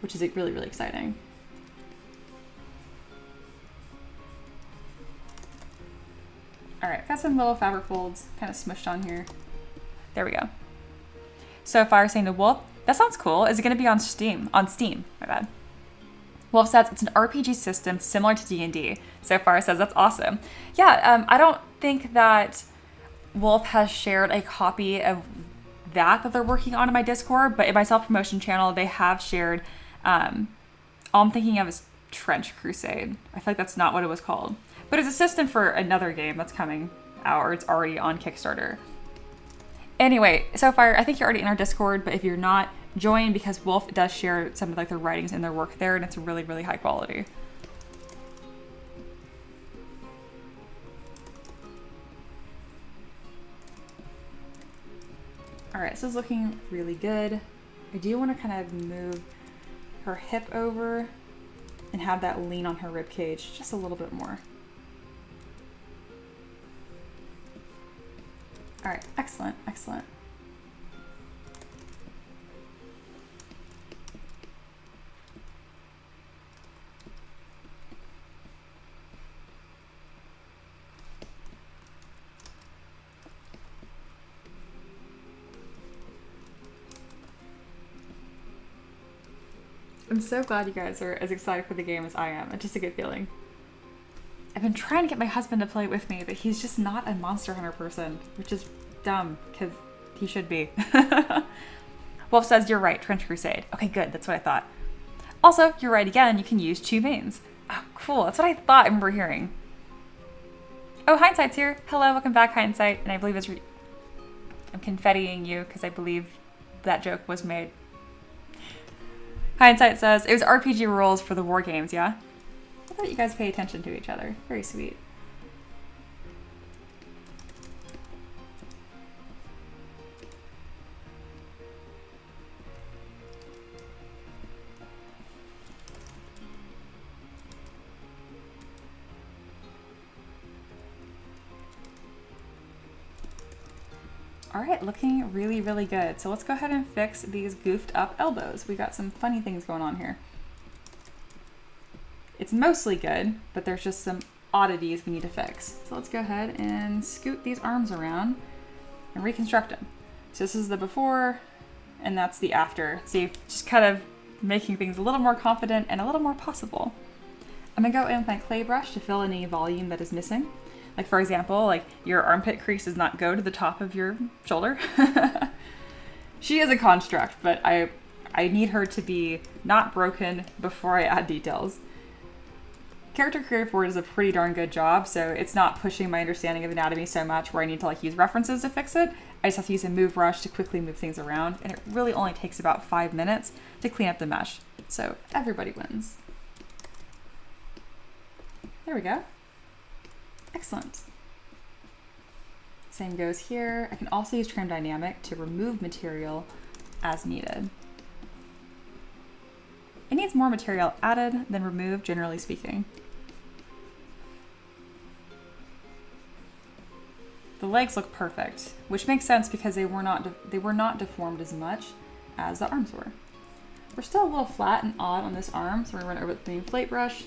A: which is really, really exciting. All right, got some little fabric folds kind of smushed on here. There we go. So Fire saying to Wolf, that sounds cool. Is it going to be on Steam? On Steam, my bad. Wolf says it's an RPG system similar to D&D. So Fire says that's awesome. Yeah, I don't think that Wolf has shared a copy of that they're working on in my Discord, but in my self-promotion channel, they have shared, all I'm thinking of is Trench Crusade. I feel like that's not what it was called. But it's a system for another game that's coming out, or it's already on Kickstarter. Anyway, so Fire, I think you're already in our Discord, but if you're not, join because Wolf does share some of their writings and their work there, and it's really, really high quality. All right, this is looking really good. I do want to kind of move her hip over and have that lean on her rib cage just a little bit more. All right, excellent, excellent. I'm so glad you guys are as excited for the game as I am. It's just a good feeling. I've been trying to get my husband to play it with me, but he's just not a Monster Hunter person, which is dumb, because he should be. Wolf says, you're right, Trench Crusade. Okay, good, that's what I thought. Also, you're right again, you can use 2 mains. Oh, cool, that's what I thought I remember hearing. Oh, Hindsight's here. Hello, welcome back, Hindsight. And I believe I'm confettiing you, because I believe that joke was made. Hindsight says, it was RPG rules for the war games, yeah? I thought you guys pay attention to each other. Very sweet. All right, looking really, really good. So let's go ahead and fix these goofed up elbows. We got some funny things going on here. It's mostly good, but there's just some oddities we need to fix. So let's go ahead and scoot these arms around and reconstruct them. So this is the before, and that's the after. So you're just kind of making things a little more confident and a little more possible. I'm gonna go in with my clay brush to fill any volume that is missing. Like for example, like your armpit crease does not go to the top of your shoulder. She is a construct, but I need her to be not broken before I add details. Character Creator 4 does a pretty darn good job, so it's not pushing my understanding of anatomy so much where I need to like use references to fix it. I just have to use a move brush to quickly move things around, and it really only takes about 5 minutes to clean up the mesh. So everybody wins. There we go. Excellent. Same goes here. I can also use Trim Dynamic to remove material as needed. It needs more material added than removed, generally speaking. The legs look perfect, which makes sense because they were not deformed as much as the arms were. We're still a little flat and odd on this arm, so we're gonna run over with the inflate brush.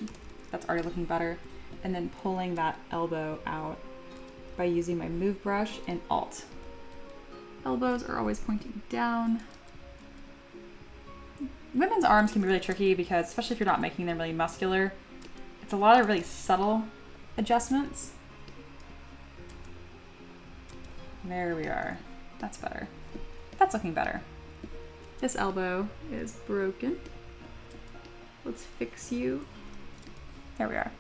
A: That's already looking better. And then pulling that elbow out by using my move brush and Alt. Elbows are always pointing down. Women's arms can be really tricky because, especially if you're not making them really muscular, it's a lot of really subtle adjustments. There we are. That's better. That's looking better. This elbow is broken. Let's fix you. There we are.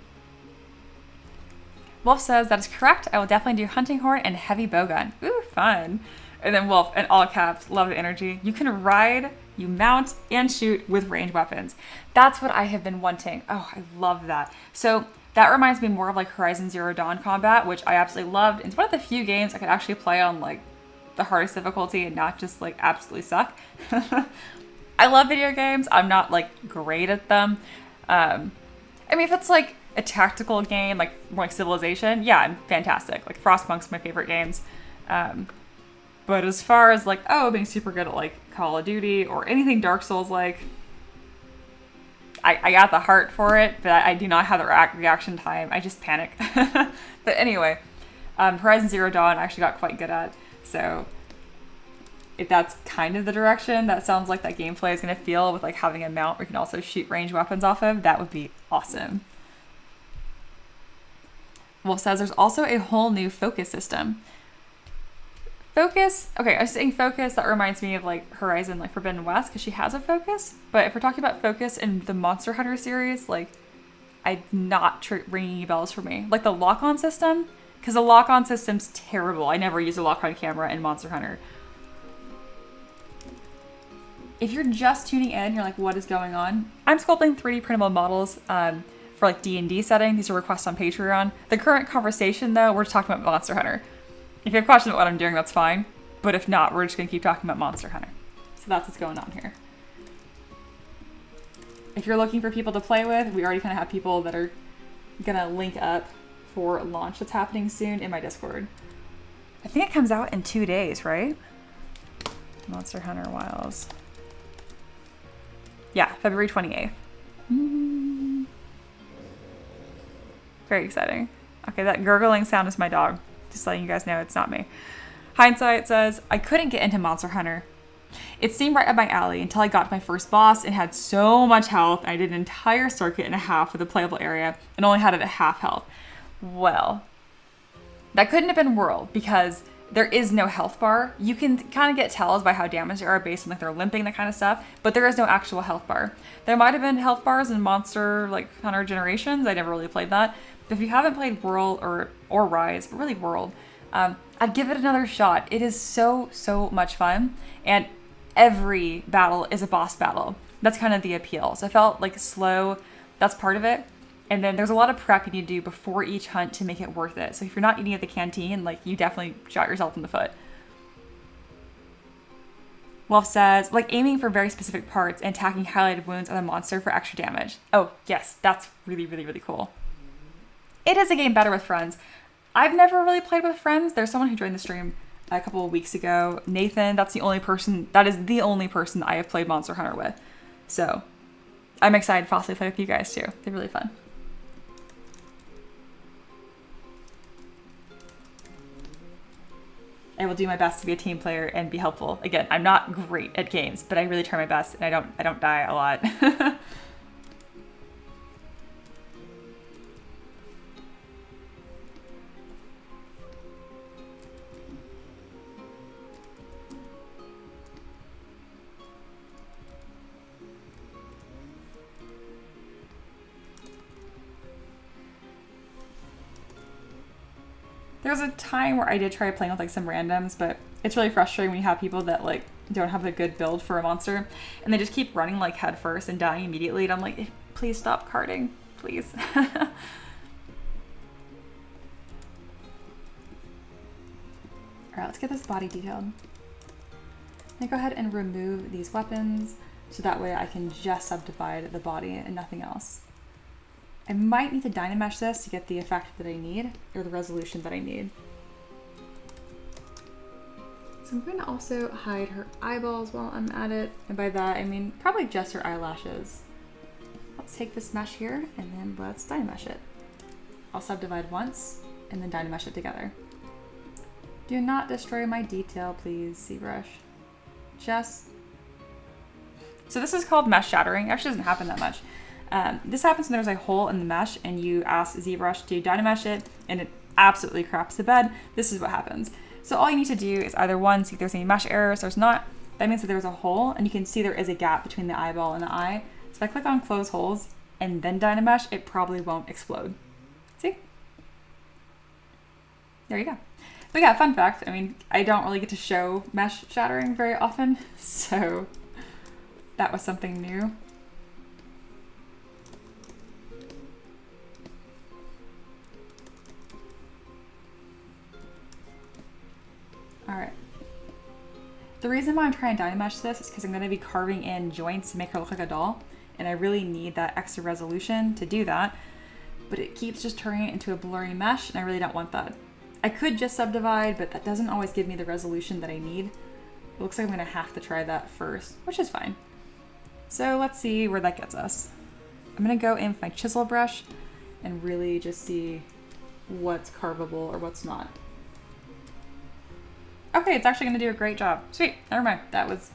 A: Wolf says, that is correct. I will definitely do hunting horn and heavy bowgun. Ooh, fun. And then Wolf, in all caps, love the energy. You can ride, you mount, and shoot with ranged weapons. That's what I have been wanting. Oh, I love that. So that reminds me more of like Horizon Zero Dawn combat, which I absolutely loved. It's one of the few games I could actually play on like the hardest difficulty and not just like absolutely suck. I love video games. I'm not like great at them. I mean, if it's like a tactical game, like more like Civilization, yeah, I'm fantastic. Like Frostpunk's my favorite games. But as far as like, oh, being super good at like Call of Duty or anything Dark Souls like, I got the heart for it, but I do not have the reaction time. I just panic. But anyway, Horizon Zero Dawn I actually got quite good at. So if that's kind of the direction that sounds like that gameplay is going to feel with like having a mount where you can also shoot ranged weapons off of, that would be awesome. Wolf says there's also a whole new focus system. Focus, okay, I was saying focus, that reminds me of like Horizon, like Forbidden West, because she has a focus. But if we're talking about focus in the Monster Hunter series, like, I'm not ringing any bells for me. Like the lock-on system, because the lock-on system's terrible. I never use a lock-on camera in Monster Hunter. If you're just tuning in, you're like, what is going on? I'm sculpting 3D printable models for like D&D setting. These are requests on Patreon. The current conversation, though, we're just talking about Monster Hunter. If you have questions about what I'm doing, that's fine. But if not, we're just going to keep talking about Monster Hunter. So that's what's going on here. If you're looking for people to play with, we already kind of have people that are going to link up for launch that's happening soon in my Discord. I think it comes out in 2 days, right? Monster Hunter Wilds. Yeah, February 28th. Very exciting. Okay, that gurgling sound is my dog. Just letting you guys know it's not me. Hindsight says, I couldn't get into Monster Hunter. It seemed right up my alley until I got to my first boss and had so much health. I did an entire circuit and a half of the playable area and only had it at half health. Well, that couldn't have been World because there is no health bar. You can kind of get tells by how damaged they are based on like their limping, that kind of stuff, but there is no actual health bar. There might have been health bars in Monster like Hunter Generations. I never really played that. But if you haven't played World or Rise, but really World, I'd give it another shot. It is so much fun, and every battle is a boss battle. That's kind of the appeal. So I felt like slow, that's part of it. And then there's a lot of prep you need to do before each hunt to make it worth it. So if you're not eating at the canteen, like you definitely shot yourself in the foot. Wolf says, like aiming for very specific parts and attacking highlighted wounds on the monster for extra damage. Oh, yes, that's really cool. It is a game better with friends. I've never really played with friends. There's someone who joined the stream a couple of weeks ago. Nathan, that is the only person I have played Monster Hunter with. So I'm excited to possibly play with you guys too. They're really fun. I will do my best to be a team player and be helpful. Again, I'm not great at games, but I really try my best and I don't die a lot. There was a time where I did try playing with like some randoms, but it's really frustrating when you have people that like don't have a good build for a monster and they just keep running like head first and dying immediately. And I'm like, please stop carding, please. All right, let's get this body detailed. Now go ahead and remove these weapons so that way I can just subdivide the body and nothing else. I might need to Dynamesh this to get the effect that I need, or the resolution that I need. So I'm going to also hide her eyeballs while I'm at it. And by that, I mean probably just her eyelashes. Let's take this mesh here and then let's Dynamesh it. I'll subdivide once and then Dynamesh it together. Do not destroy my detail, please, ZBrush. So this is called mesh shattering. It actually doesn't happen that much. This happens when there's a hole in the mesh and you ask ZBrush to Dynamesh it and it absolutely craps the bed. This is what happens. So all you need to do is either one, see if there's any mesh errors. There's not. That means that there's a hole and you can see there is a gap between the eyeball and the eye. So if I click on close holes and then Dynamesh, it probably won't explode. See? There you go. But yeah, fun fact, I mean, I don't really get to show mesh shattering very often, so that was something new. All right. The reason why I'm trying to Dynamesh this is because I'm going to be carving in joints to make her look like a doll, and I really need that extra resolution to do that, but it keeps just turning it into a blurry mesh, and I really don't want that. I could just subdivide, but that doesn't always give me the resolution that I need. It looks like I'm going to have to try that first, which is fine. So let's see where that gets us. I'm going to go in with my chisel brush and really just see what's carvable or what's not. Okay, it's actually going to do a great job. Sweet, never mind. That was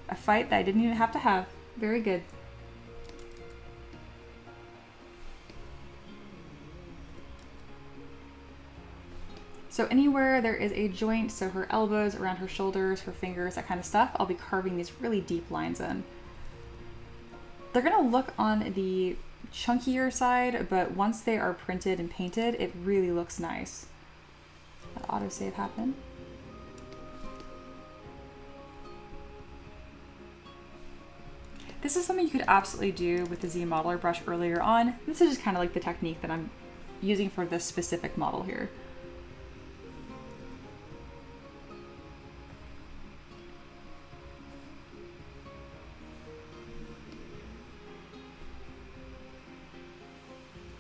A: a fight that I didn't even have to have. Very good. So anywhere there is a joint, so her elbows, around her shoulders, her fingers, that kind of stuff, I'll be carving these really deep lines in. They're going to look on the chunkier side, but once they are printed and painted, it really looks nice. That autosave happened. This is something you could absolutely do with the Z Modeler brush earlier on. This is just kind of like the technique that I'm using for this specific model here.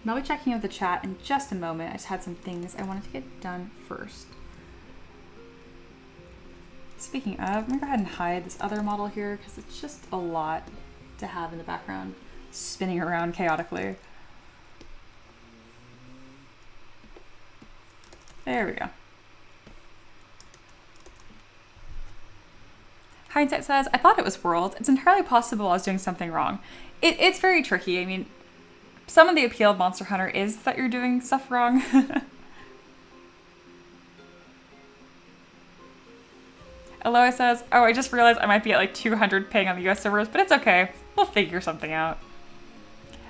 A: And I'll be checking out the chat in just a moment. I just had some things I wanted to get done first. Speaking of, I'm gonna go ahead and hide this other model here because it's just a lot to have in the background, spinning around chaotically. There we go. Hindsight says, I thought it was worlds. It's entirely possible I was doing something wrong. It's very tricky. I mean, some of the appeal of Monster Hunter is that you're doing stuff wrong. Aloha says, oh, I just realized I might be at like 200 ping on the US servers, but it's okay. We'll figure something out.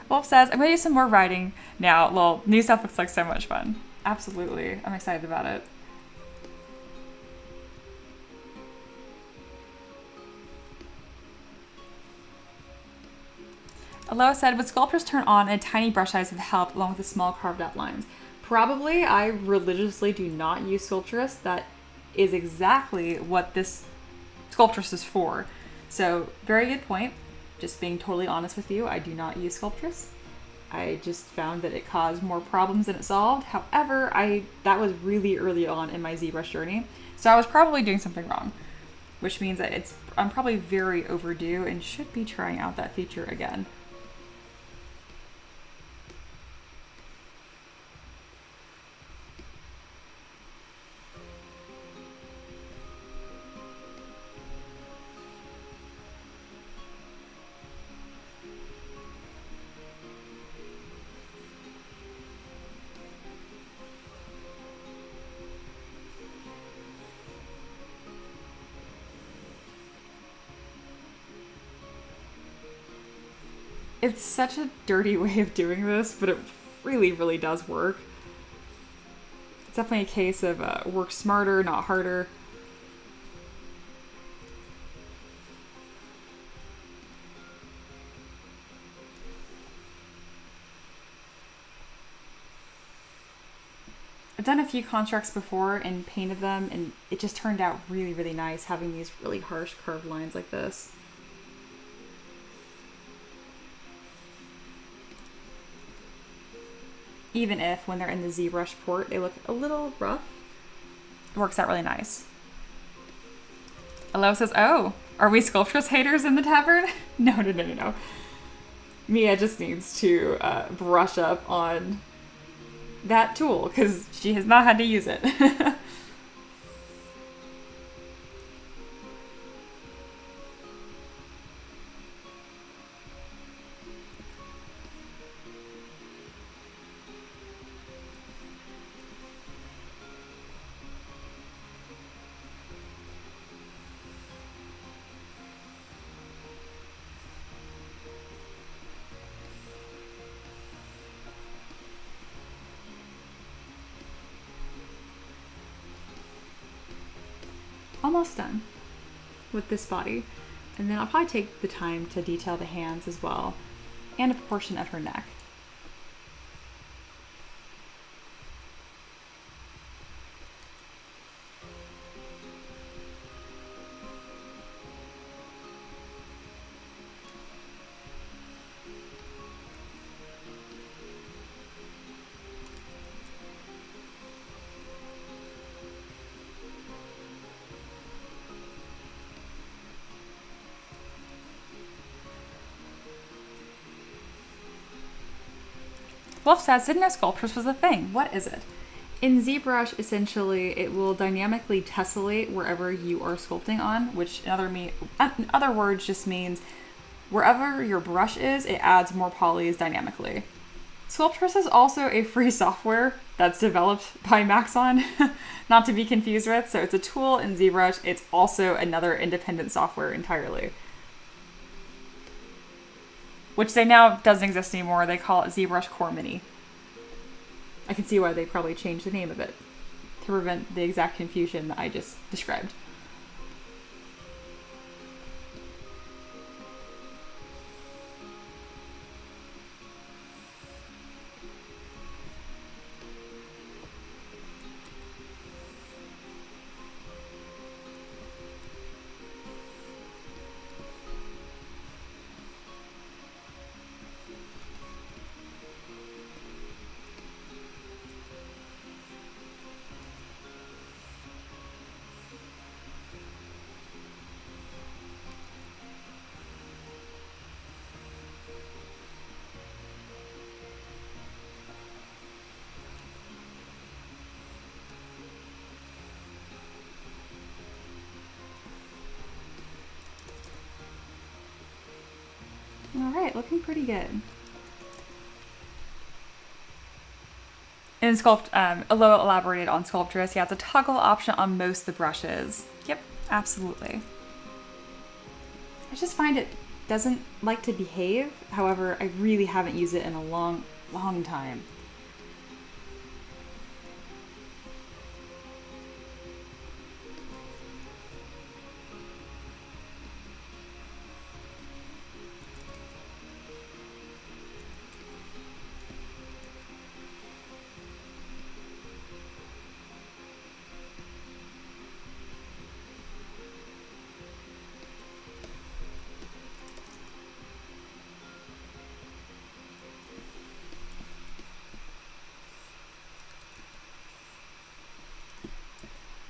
A: Wolf says, I'm going to do some more writing now. Lol, new stuff looks like so much fun. Absolutely. I'm excited about it. Aloha said, would sculptors turn on and tiny brush size have helped along with the small carved out lines? Probably. I religiously do not use Sculptress. That is exactly what this Sculptress is for. So, very good point. Just being totally honest with you, I do not use Sculptress. I just found that it caused more problems than it solved. However, that was really early on in my ZBrush journey. So I was probably doing something wrong, which means that I'm probably very overdue and should be trying out that feature again. It's such a dirty way of doing this, but it really, really does work. It's definitely a case of work smarter, not harder. I've done a few constructs before and painted them, and it just turned out really, really nice having these really harsh curved lines like this. Even if, when they're in the ZBrush port, they look a little rough, it works out really nice. Alo says, oh, are we Sculptress haters in the tavern? No. Mia just needs to brush up on that tool, because she has not had to use it. Almost done with this body, and then I'll probably take the time to detail the hands as well and a portion of her neck. Wolf says, didn't know Sculptress was a thing. What is it? In ZBrush, essentially, it will dynamically tessellate wherever you are sculpting on, which in other words just means wherever your brush is, it adds more polys dynamically. Sculptress is also a free software that's developed by Maxon, not to be confused with. So it's a tool in ZBrush. It's also another independent software entirely, which they now doesn't exist anymore. They call it ZBrush Core Mini. I can see why they probably changed the name of it to prevent the exact confusion that I just described. All right, looking pretty good. In Sculpt, Aloha elaborated on Sculptress. Yeah, it's a toggle option on most of the brushes. Yep, absolutely. I just find it doesn't like to behave. However, I really haven't used it in a long time.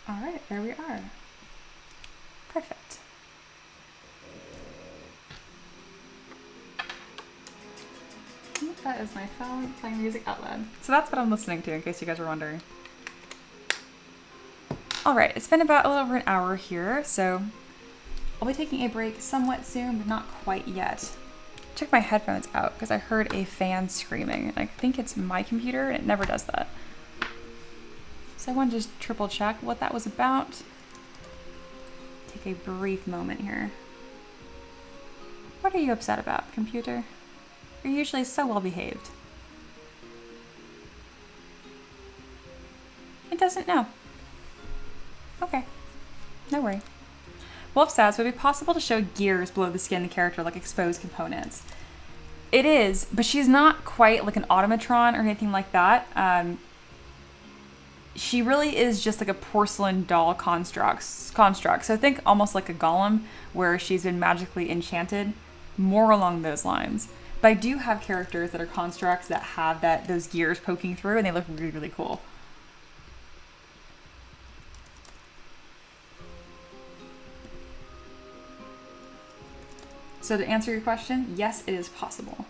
A: All right, there we are. Perfect. That is my phone playing music out loud. So that's what I'm listening to, in case you guys were wondering. All right, it's been about a little over an hour here, so I'll be taking a break somewhat soon, but not quite yet. Check my headphones out because I heard a fan screaming. I think it's my computer and it never does that. So I want to just triple check what that was about. Take a brief moment here. What are you upset about, computer? You're usually so well behaved. It doesn't know. Okay, no worry. Wolf says, would it be possible to show gears below the skin of the character, like exposed components? It is, but she's not quite like an automatron or anything like that. She really is just like a porcelain doll construct. So think almost like a golem, where she's been magically enchanted, more along those lines. But I do have characters that are constructs that have those gears poking through, and they look really, really cool. So to answer your question, yes, it is possible.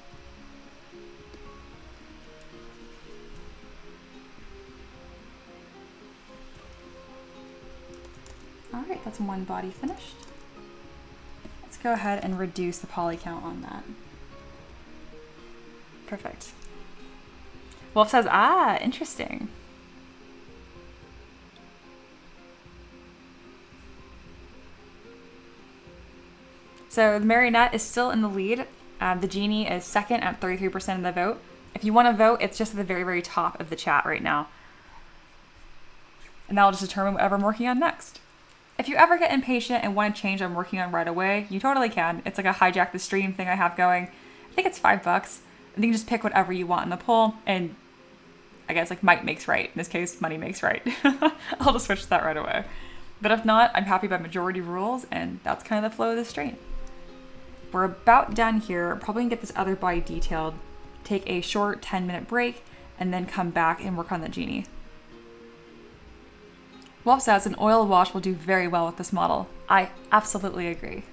A: All right, that's one body finished. Let's go ahead and reduce the poly count on that. Perfect. Wolf says, ah, interesting. So the Marionette is still in the lead. The Genie is second at 33% of the vote. If you want to vote, it's just at the very, very top of the chat right now. And that'll just determine whatever I'm working on next. If you ever get impatient and want to change what I'm working on right away, you totally can. It's like a hijack the stream thing I have going. I think it's $5. And you can just pick whatever you want in the poll. And I guess like might makes right. In this case, money makes right. I'll just switch to that right away. But if not, I'm happy by majority rules, and that's kind of the flow of the stream. We're about done here. Probably gonna get this other body detailed, take a short 10-minute break, and then come back and work on the Genie. Wolf says an oil wash will do very well with this model. I absolutely agree.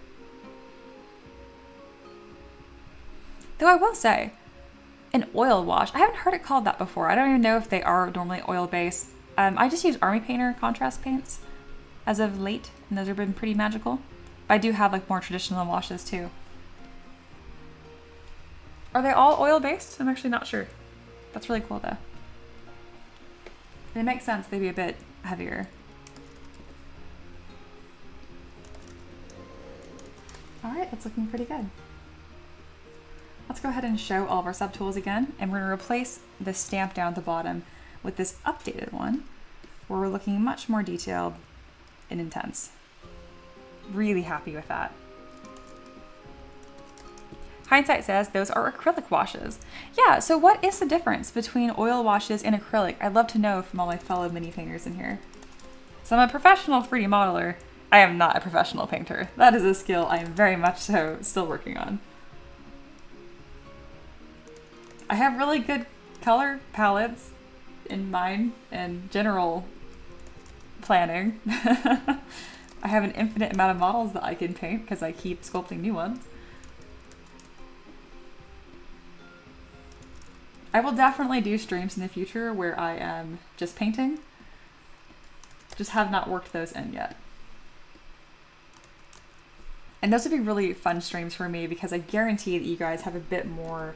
A: Though I will say, an oil wash, I haven't heard it called that before. I don't even know if they are normally oil-based. I just use Army Painter contrast paints as of late, and those have been pretty magical. But I do have like more traditional washes too. Are they all oil-based? I'm actually not sure. That's really cool though. And it makes sense, they'd be a bit heavier. All right, that's looking pretty good. Let's go ahead and show all of our subtools again, and we're gonna replace the stamp down at the bottom with this updated one, where we're looking much more detailed and intense. Really happy with that. Hindsight says those are acrylic washes. Yeah, so what is the difference between oil washes and acrylic? I'd love to know from all my fellow minifingers in here. So I'm a professional 3D modeler. I am not a professional painter. That is a skill I am very much so still working on. I have really good color palettes in mind and general planning. I have an infinite amount of models that I can paint because I keep sculpting new ones. I will definitely do streams in the future where I am just painting. Just have not worked those in yet. And those would be really fun streams for me because I guarantee that you guys have a bit more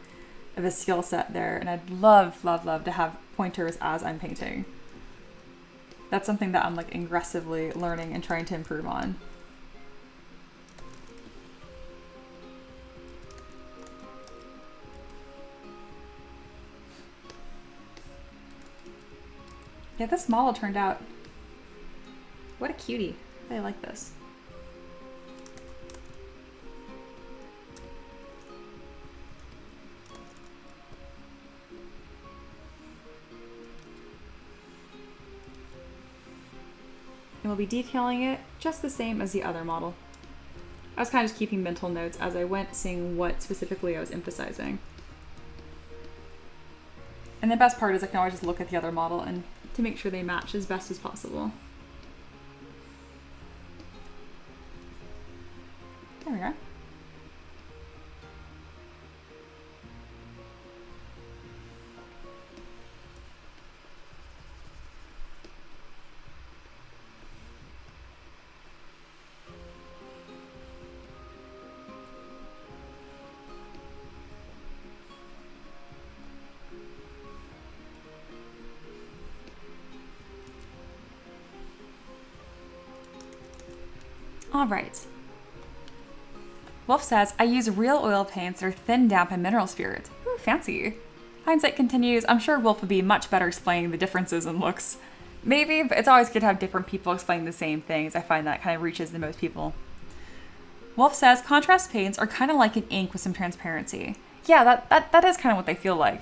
A: of a skill set there. And I'd love, love, love to have pointers as I'm painting. That's something that I'm like aggressively learning and trying to improve on. Yeah, this model turned out. What a cutie. I like this. And we'll be detailing it just the same as the other model. I was kind of just keeping mental notes as I went, seeing what specifically I was emphasizing. And the best part is I can always just look at the other model and to make sure they match as best as possible. There we go. All right. Wolf says, I use real oil paints that are thinned down by mineral spirits. Ooh, fancy. Hindsight continues. I'm sure Wolf would be much better explaining the differences in looks. Maybe, but it's always good to have different people explain the same things. I find that kind of reaches the most people. Wolf says, contrast paints are kind of like an ink with some transparency. Yeah, that is kind of what they feel like.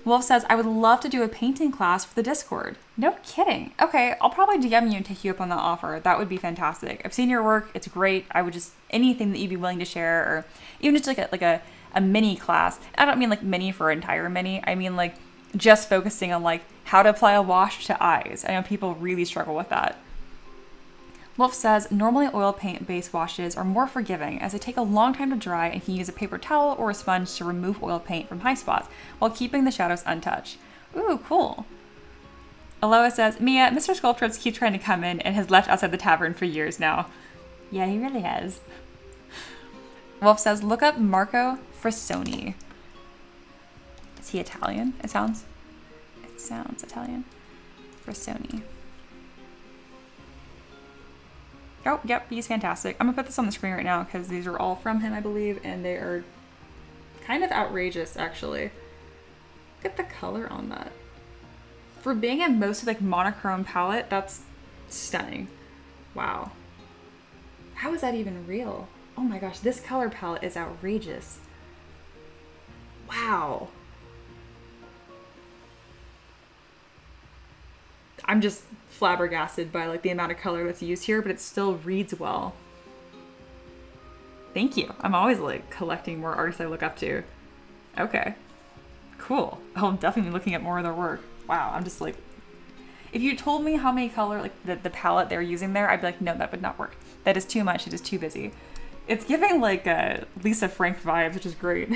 A: Wolf says, I would love to do a painting class for the Discord. No kidding. Okay, I'll probably DM you and take you up on that offer. That would be fantastic. I've seen your work. It's great. I would just, anything that you'd be willing to share, or even just like a mini class. I don't mean like mini for entire mini. I mean like just focusing on like how to apply a wash to eyes. I know people really struggle with that. Wolf says, normally oil paint based washes are more forgiving as they take a long time to dry and can use a paper towel or a sponge to remove oil paint from high spots while keeping the shadows untouched. Ooh, cool. Aloha says, Mia, Mr. Sculptress keeps trying to come in and has left outside the tavern for years now. Yeah, he really has. Wolf says, look up Marco Frassoni. Is he Italian? It sounds Italian. Frassoni. Oh, yep, he's fantastic. I'm gonna put this on the screen right now because these are all from him, I believe, and they are kind of outrageous, actually. Look at the color on that. For being a mostly like monochrome palette, that's stunning. Wow. How is that even real? Oh my gosh, this color palette is outrageous. Wow. I'm just flabbergasted by like the amount of color that's used here, but it still reads well. Thank you. I'm always like collecting more artists I look up to. Okay, cool. I'll definitely be looking at more of their work. Wow, I'm just like, if you told me how many color, like the palette they're using there, I'd be like, no, that would not work. That is too much. It is too busy. It's giving like Lisa Frank vibes, which is great.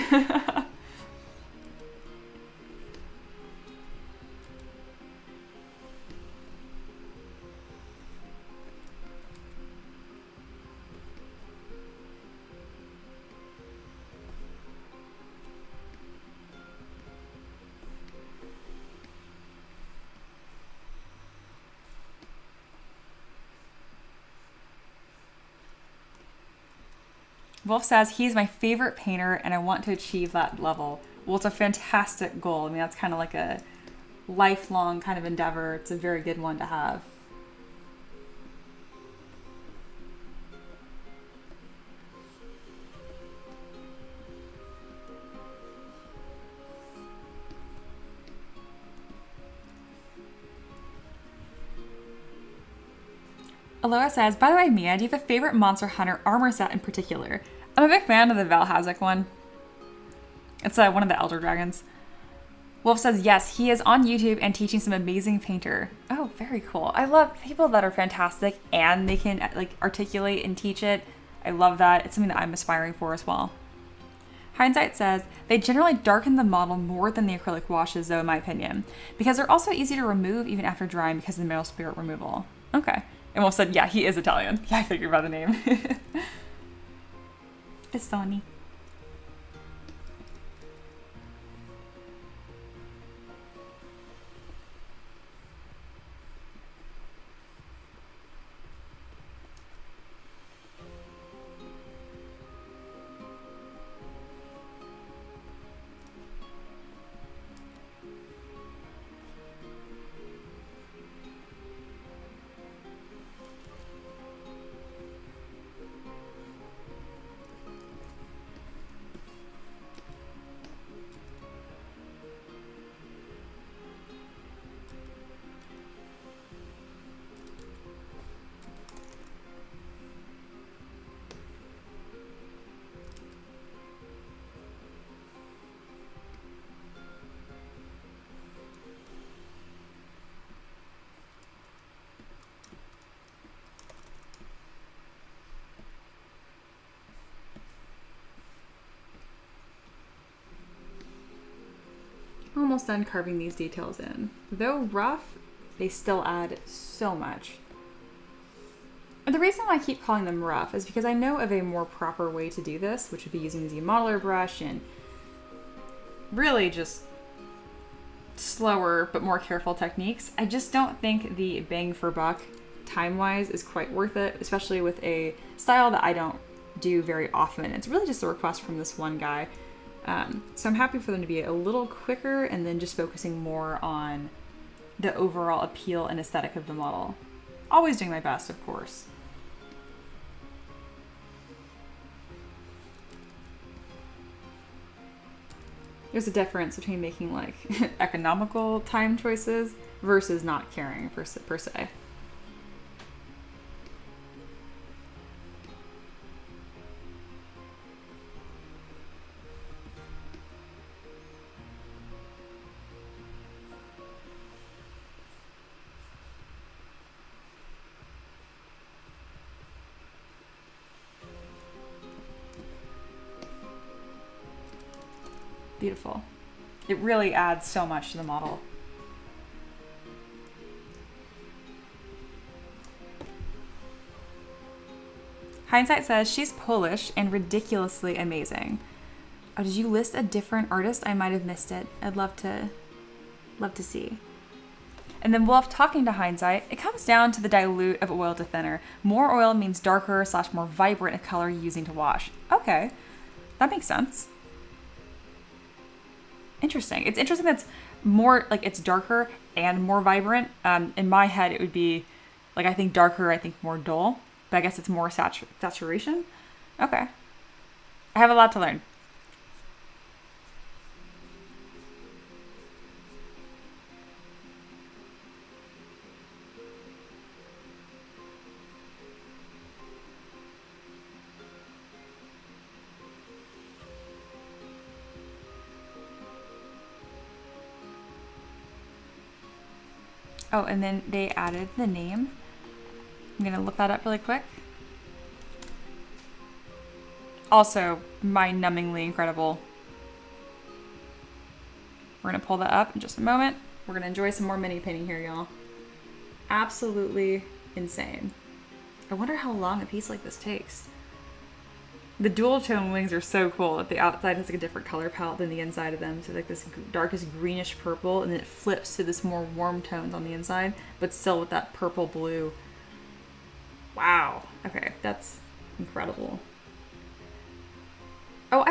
A: Wolf says, he's my favorite painter and I want to achieve that level. Well, it's a fantastic goal. I mean, that's kind of like a lifelong kind of endeavor. It's a very good one to have. Aloha says, by the way, Mia, do you have a favorite Monster Hunter armor set in particular? I'm a big fan of the Valhazak one. It's one of the Elder Dragons. Wolf says, yes, he is on YouTube and teaching some amazing painter. Oh, very cool. I love people that are fantastic and they can like articulate and teach it. I love that. It's something that I'm aspiring for as well. Hindsight says, they generally darken the model more than the acrylic washes, though, in my opinion, because they're also easy to remove even after drying because of the mineral spirit removal. Okay. And Wolf said, yeah, he is Italian. Yeah, I figured by the name. It's Sonny. Almost done carving these details in. Though rough, they still add so much. And the reason why I keep calling them rough is because I know of a more proper way to do this, which would be using the modeler brush and really just slower but more careful techniques. I just don't think the bang for buck time-wise is quite worth it, especially with a style that I don't do very often. It's really just a request from this one guy. So I'm happy for them to be a little quicker and then just focusing more on the overall appeal and aesthetic of the model. Always doing my best, of course. There's a difference between making like economical time choices versus not caring per se. Beautiful. It really adds so much to the model. Hindsight says she's Polish and ridiculously amazing. Oh, did you list a different artist? I might have missed it. I'd love to see. And then Wolf talking to Hindsight, it comes down to the dilute of oil to thinner. More oil means darker / more vibrant a color you're using to wash. Okay, that makes sense. Interesting. It's interesting that's more like it's darker and more vibrant. In my head, it would be like, I think darker, I think more dull, but I guess it's more saturation. Okay. I have a lot to learn. Oh, and then they added the name. I'm gonna look that up really quick. Also, mind-numbingly incredible. We're gonna pull that up in just a moment. We're gonna enjoy some more mini painting here, y'all. Absolutely insane. I wonder how long a piece like this takes. The dual tone wings are so cool that the outside has like a different color palette than the inside of them. So like this darkest greenish purple, and then it flips to this more warm tones on the inside, but still with that purple blue. Wow. Okay, that's incredible. Oh,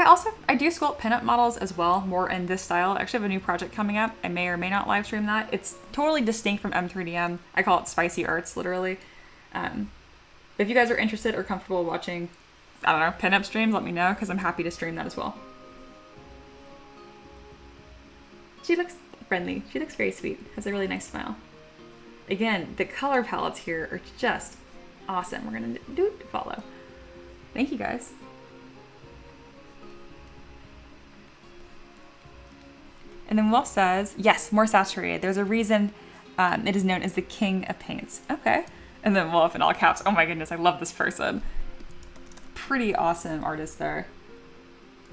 A: I do sculpt pinup models as well, more in this style. I actually have a new project coming up. I may or may not live stream that. It's totally distinct from M3DM. I call it spicy arts, literally. If you guys are interested or comfortable watching, I don't know, pinup streams, let me know, because I'm happy to stream that as well. She looks friendly. She looks very sweet. Has a really nice smile. Again, the color palettes here are just awesome. We're going to do follow. Thank you, guys. And then Wolf says, yes, more saturated. There's a reason it is known as the king of paints. Okay. And then Wolf in all caps. Oh my goodness, I love this person. Pretty awesome artist there.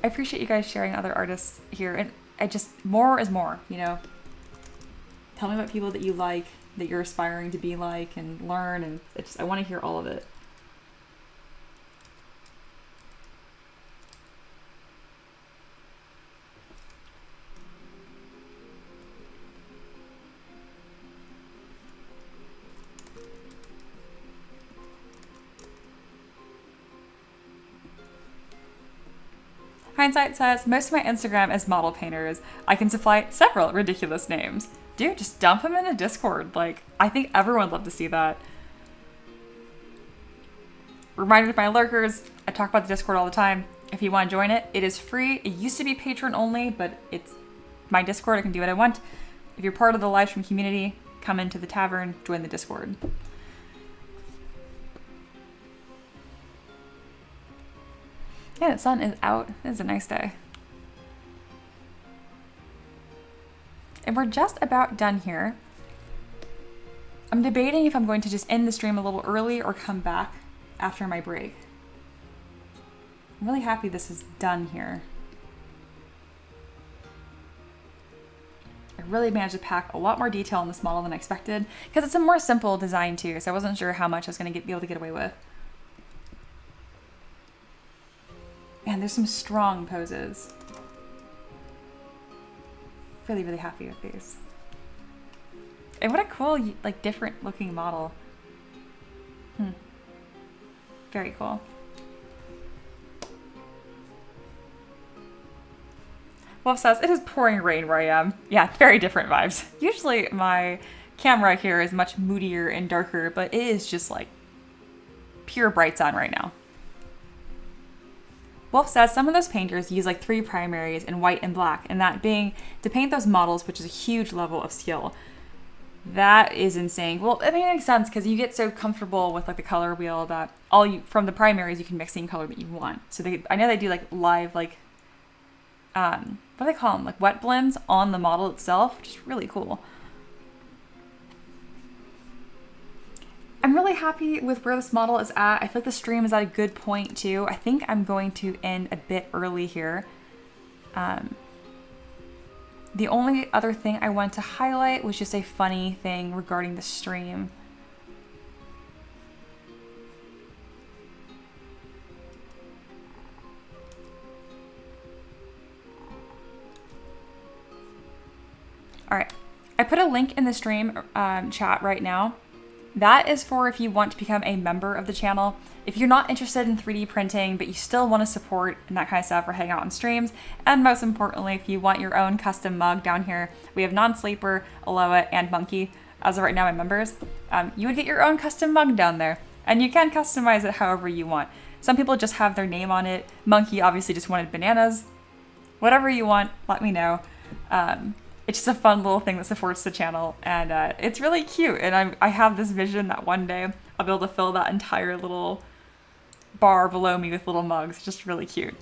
A: I appreciate you guys sharing other artists here. And I just, more is more, you know. Tell me about people that you like. that you're aspiring to be like and learn, and I want to hear all of it. Hindsight says, most of my Instagram is model painters. I can supply several ridiculous names. Dude, just dump them in the Discord. Like, I think everyone would love to see that. Reminder to my lurkers, I talk about the Discord all the time. If you want to join it, it is free. It used to be patron only, but it's my Discord. I can do what I want. If you're part of the live stream community, come into the tavern, join the Discord. Yeah, the sun is out. It's a nice day. And we're just about done here. I'm debating if I'm going to just end the stream a little early or come back after my break. I'm really happy this is done here. I really managed to pack a lot more detail in this model than I expected, because it's a more simple design too, so I wasn't sure how much I was going to be able to get away with. Man, there's some strong poses. Really, really happy with these. And what a cool, like, different looking model. Very cool. Wolf says, it is pouring rain where I am. Yeah, very different vibes. Usually my camera here is much moodier and darker, but it is just like pure bright sun right now. Wolf says some of those painters use like 3 primaries in white and black, and that being to paint those models, which is a huge level of skill. That is insane. Well, I mean, it makes sense because you get so comfortable with like the color wheel that from the primaries you can mix any color that you want. So I know they do like live like what do they call them? Like wet blends on the model itself, which is really cool. I'm really happy with where this model is at. I feel like the stream is at a good point too. I think I'm going to end a bit early here. The only other thing I want to highlight was just a funny thing regarding the stream. All right, I put a link in the stream chat right now. That is for if you want to become a member of the channel. If you're not interested in 3D printing, but you still want to support and that kind of stuff or hang out on streams, and most importantly, if you want your own custom mug down here, we have Non-Sleeper, Aloha, and Monkey. As of right now, my members, you would get your own custom mug down there, and you can customize it however you want. Some people just have their name on it. Monkey obviously just wanted bananas. Whatever you want, let me know. It's just a fun little thing that supports the channel, and it's really cute. And I have this vision that one day I'll be able to fill that entire little bar below me with little mugs. It's just really cute.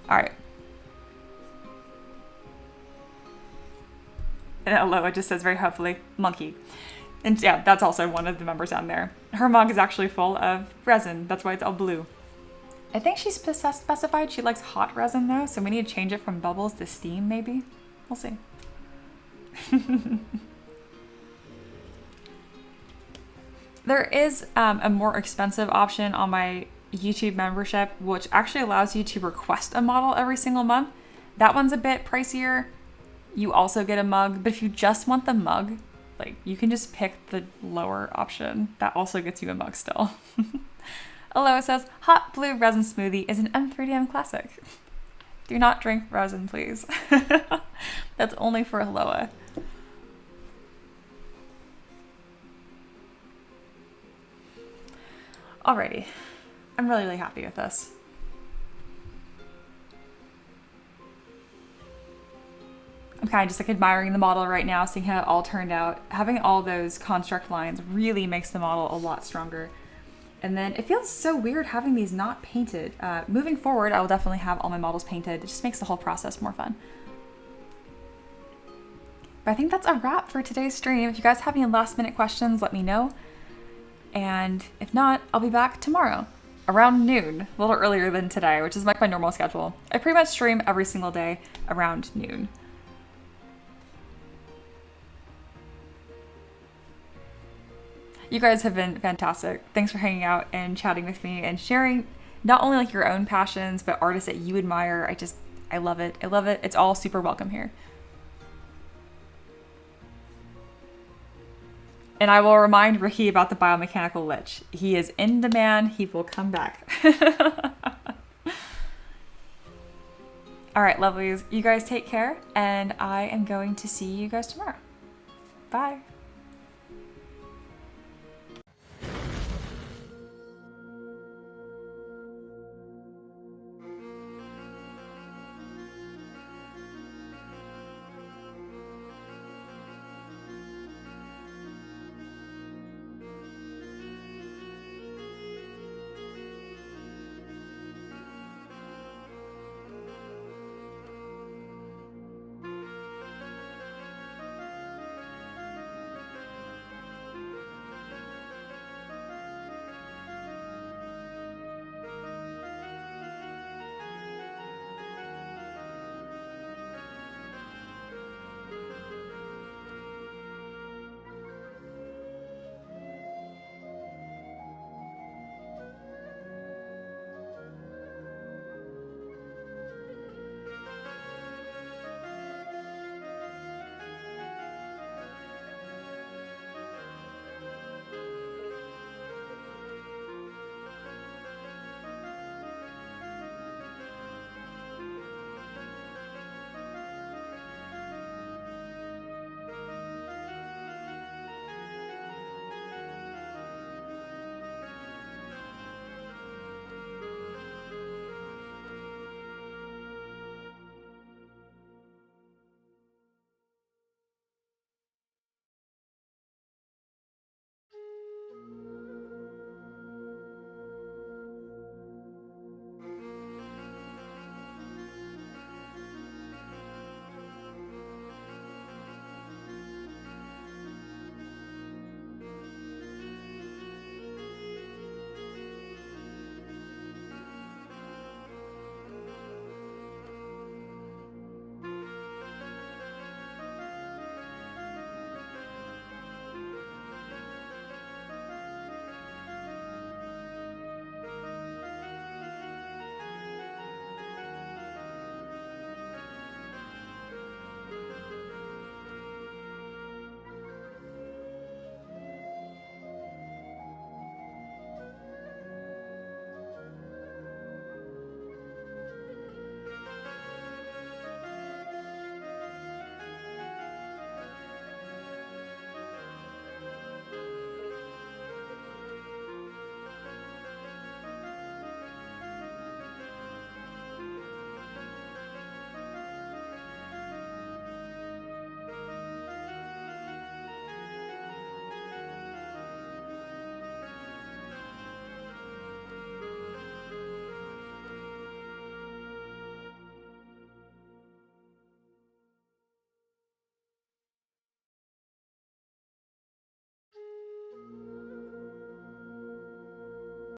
A: All right. And Aloha just says very helpfully, Monkey. And yeah, that's also one of the members down there. Her mug is actually full of resin. That's why it's all blue. I think she specified she likes hot resin though, so we need to change it from bubbles to steam maybe. We'll see. There is a more expensive option on my YouTube membership, which actually allows you to request a model every single month. That one's a bit pricier. You also get a mug, but if you just want the mug, like you can just pick the lower option. That also gets you a mug still. Aloha says, hot blue resin smoothie is an M3DM classic. Do not drink resin, please. That's only for Aloha. Alrighty. I'm really, really happy with this. I'm kind of just like admiring the model right now, seeing how it all turned out. Having all those construct lines really makes the model a lot stronger. And then it feels so weird having these not painted. Moving forward, I will definitely have all my models painted. It just makes the whole process more fun. But I think that's a wrap for today's stream. If you guys have any last minute questions, let me know. And if not, I'll be back tomorrow around noon, a little earlier than today, which is like my normal schedule. I pretty much stream every single day around noon. You guys have been fantastic. Thanks for hanging out and chatting with me and sharing not only like your own passions, but artists that you admire. I love it. I love it. It's all super welcome here. And I will remind Ricky about the biomechanical lich. He is in demand. He will come back. All right, lovelies. You guys take care, and I am going to see you guys tomorrow. Bye.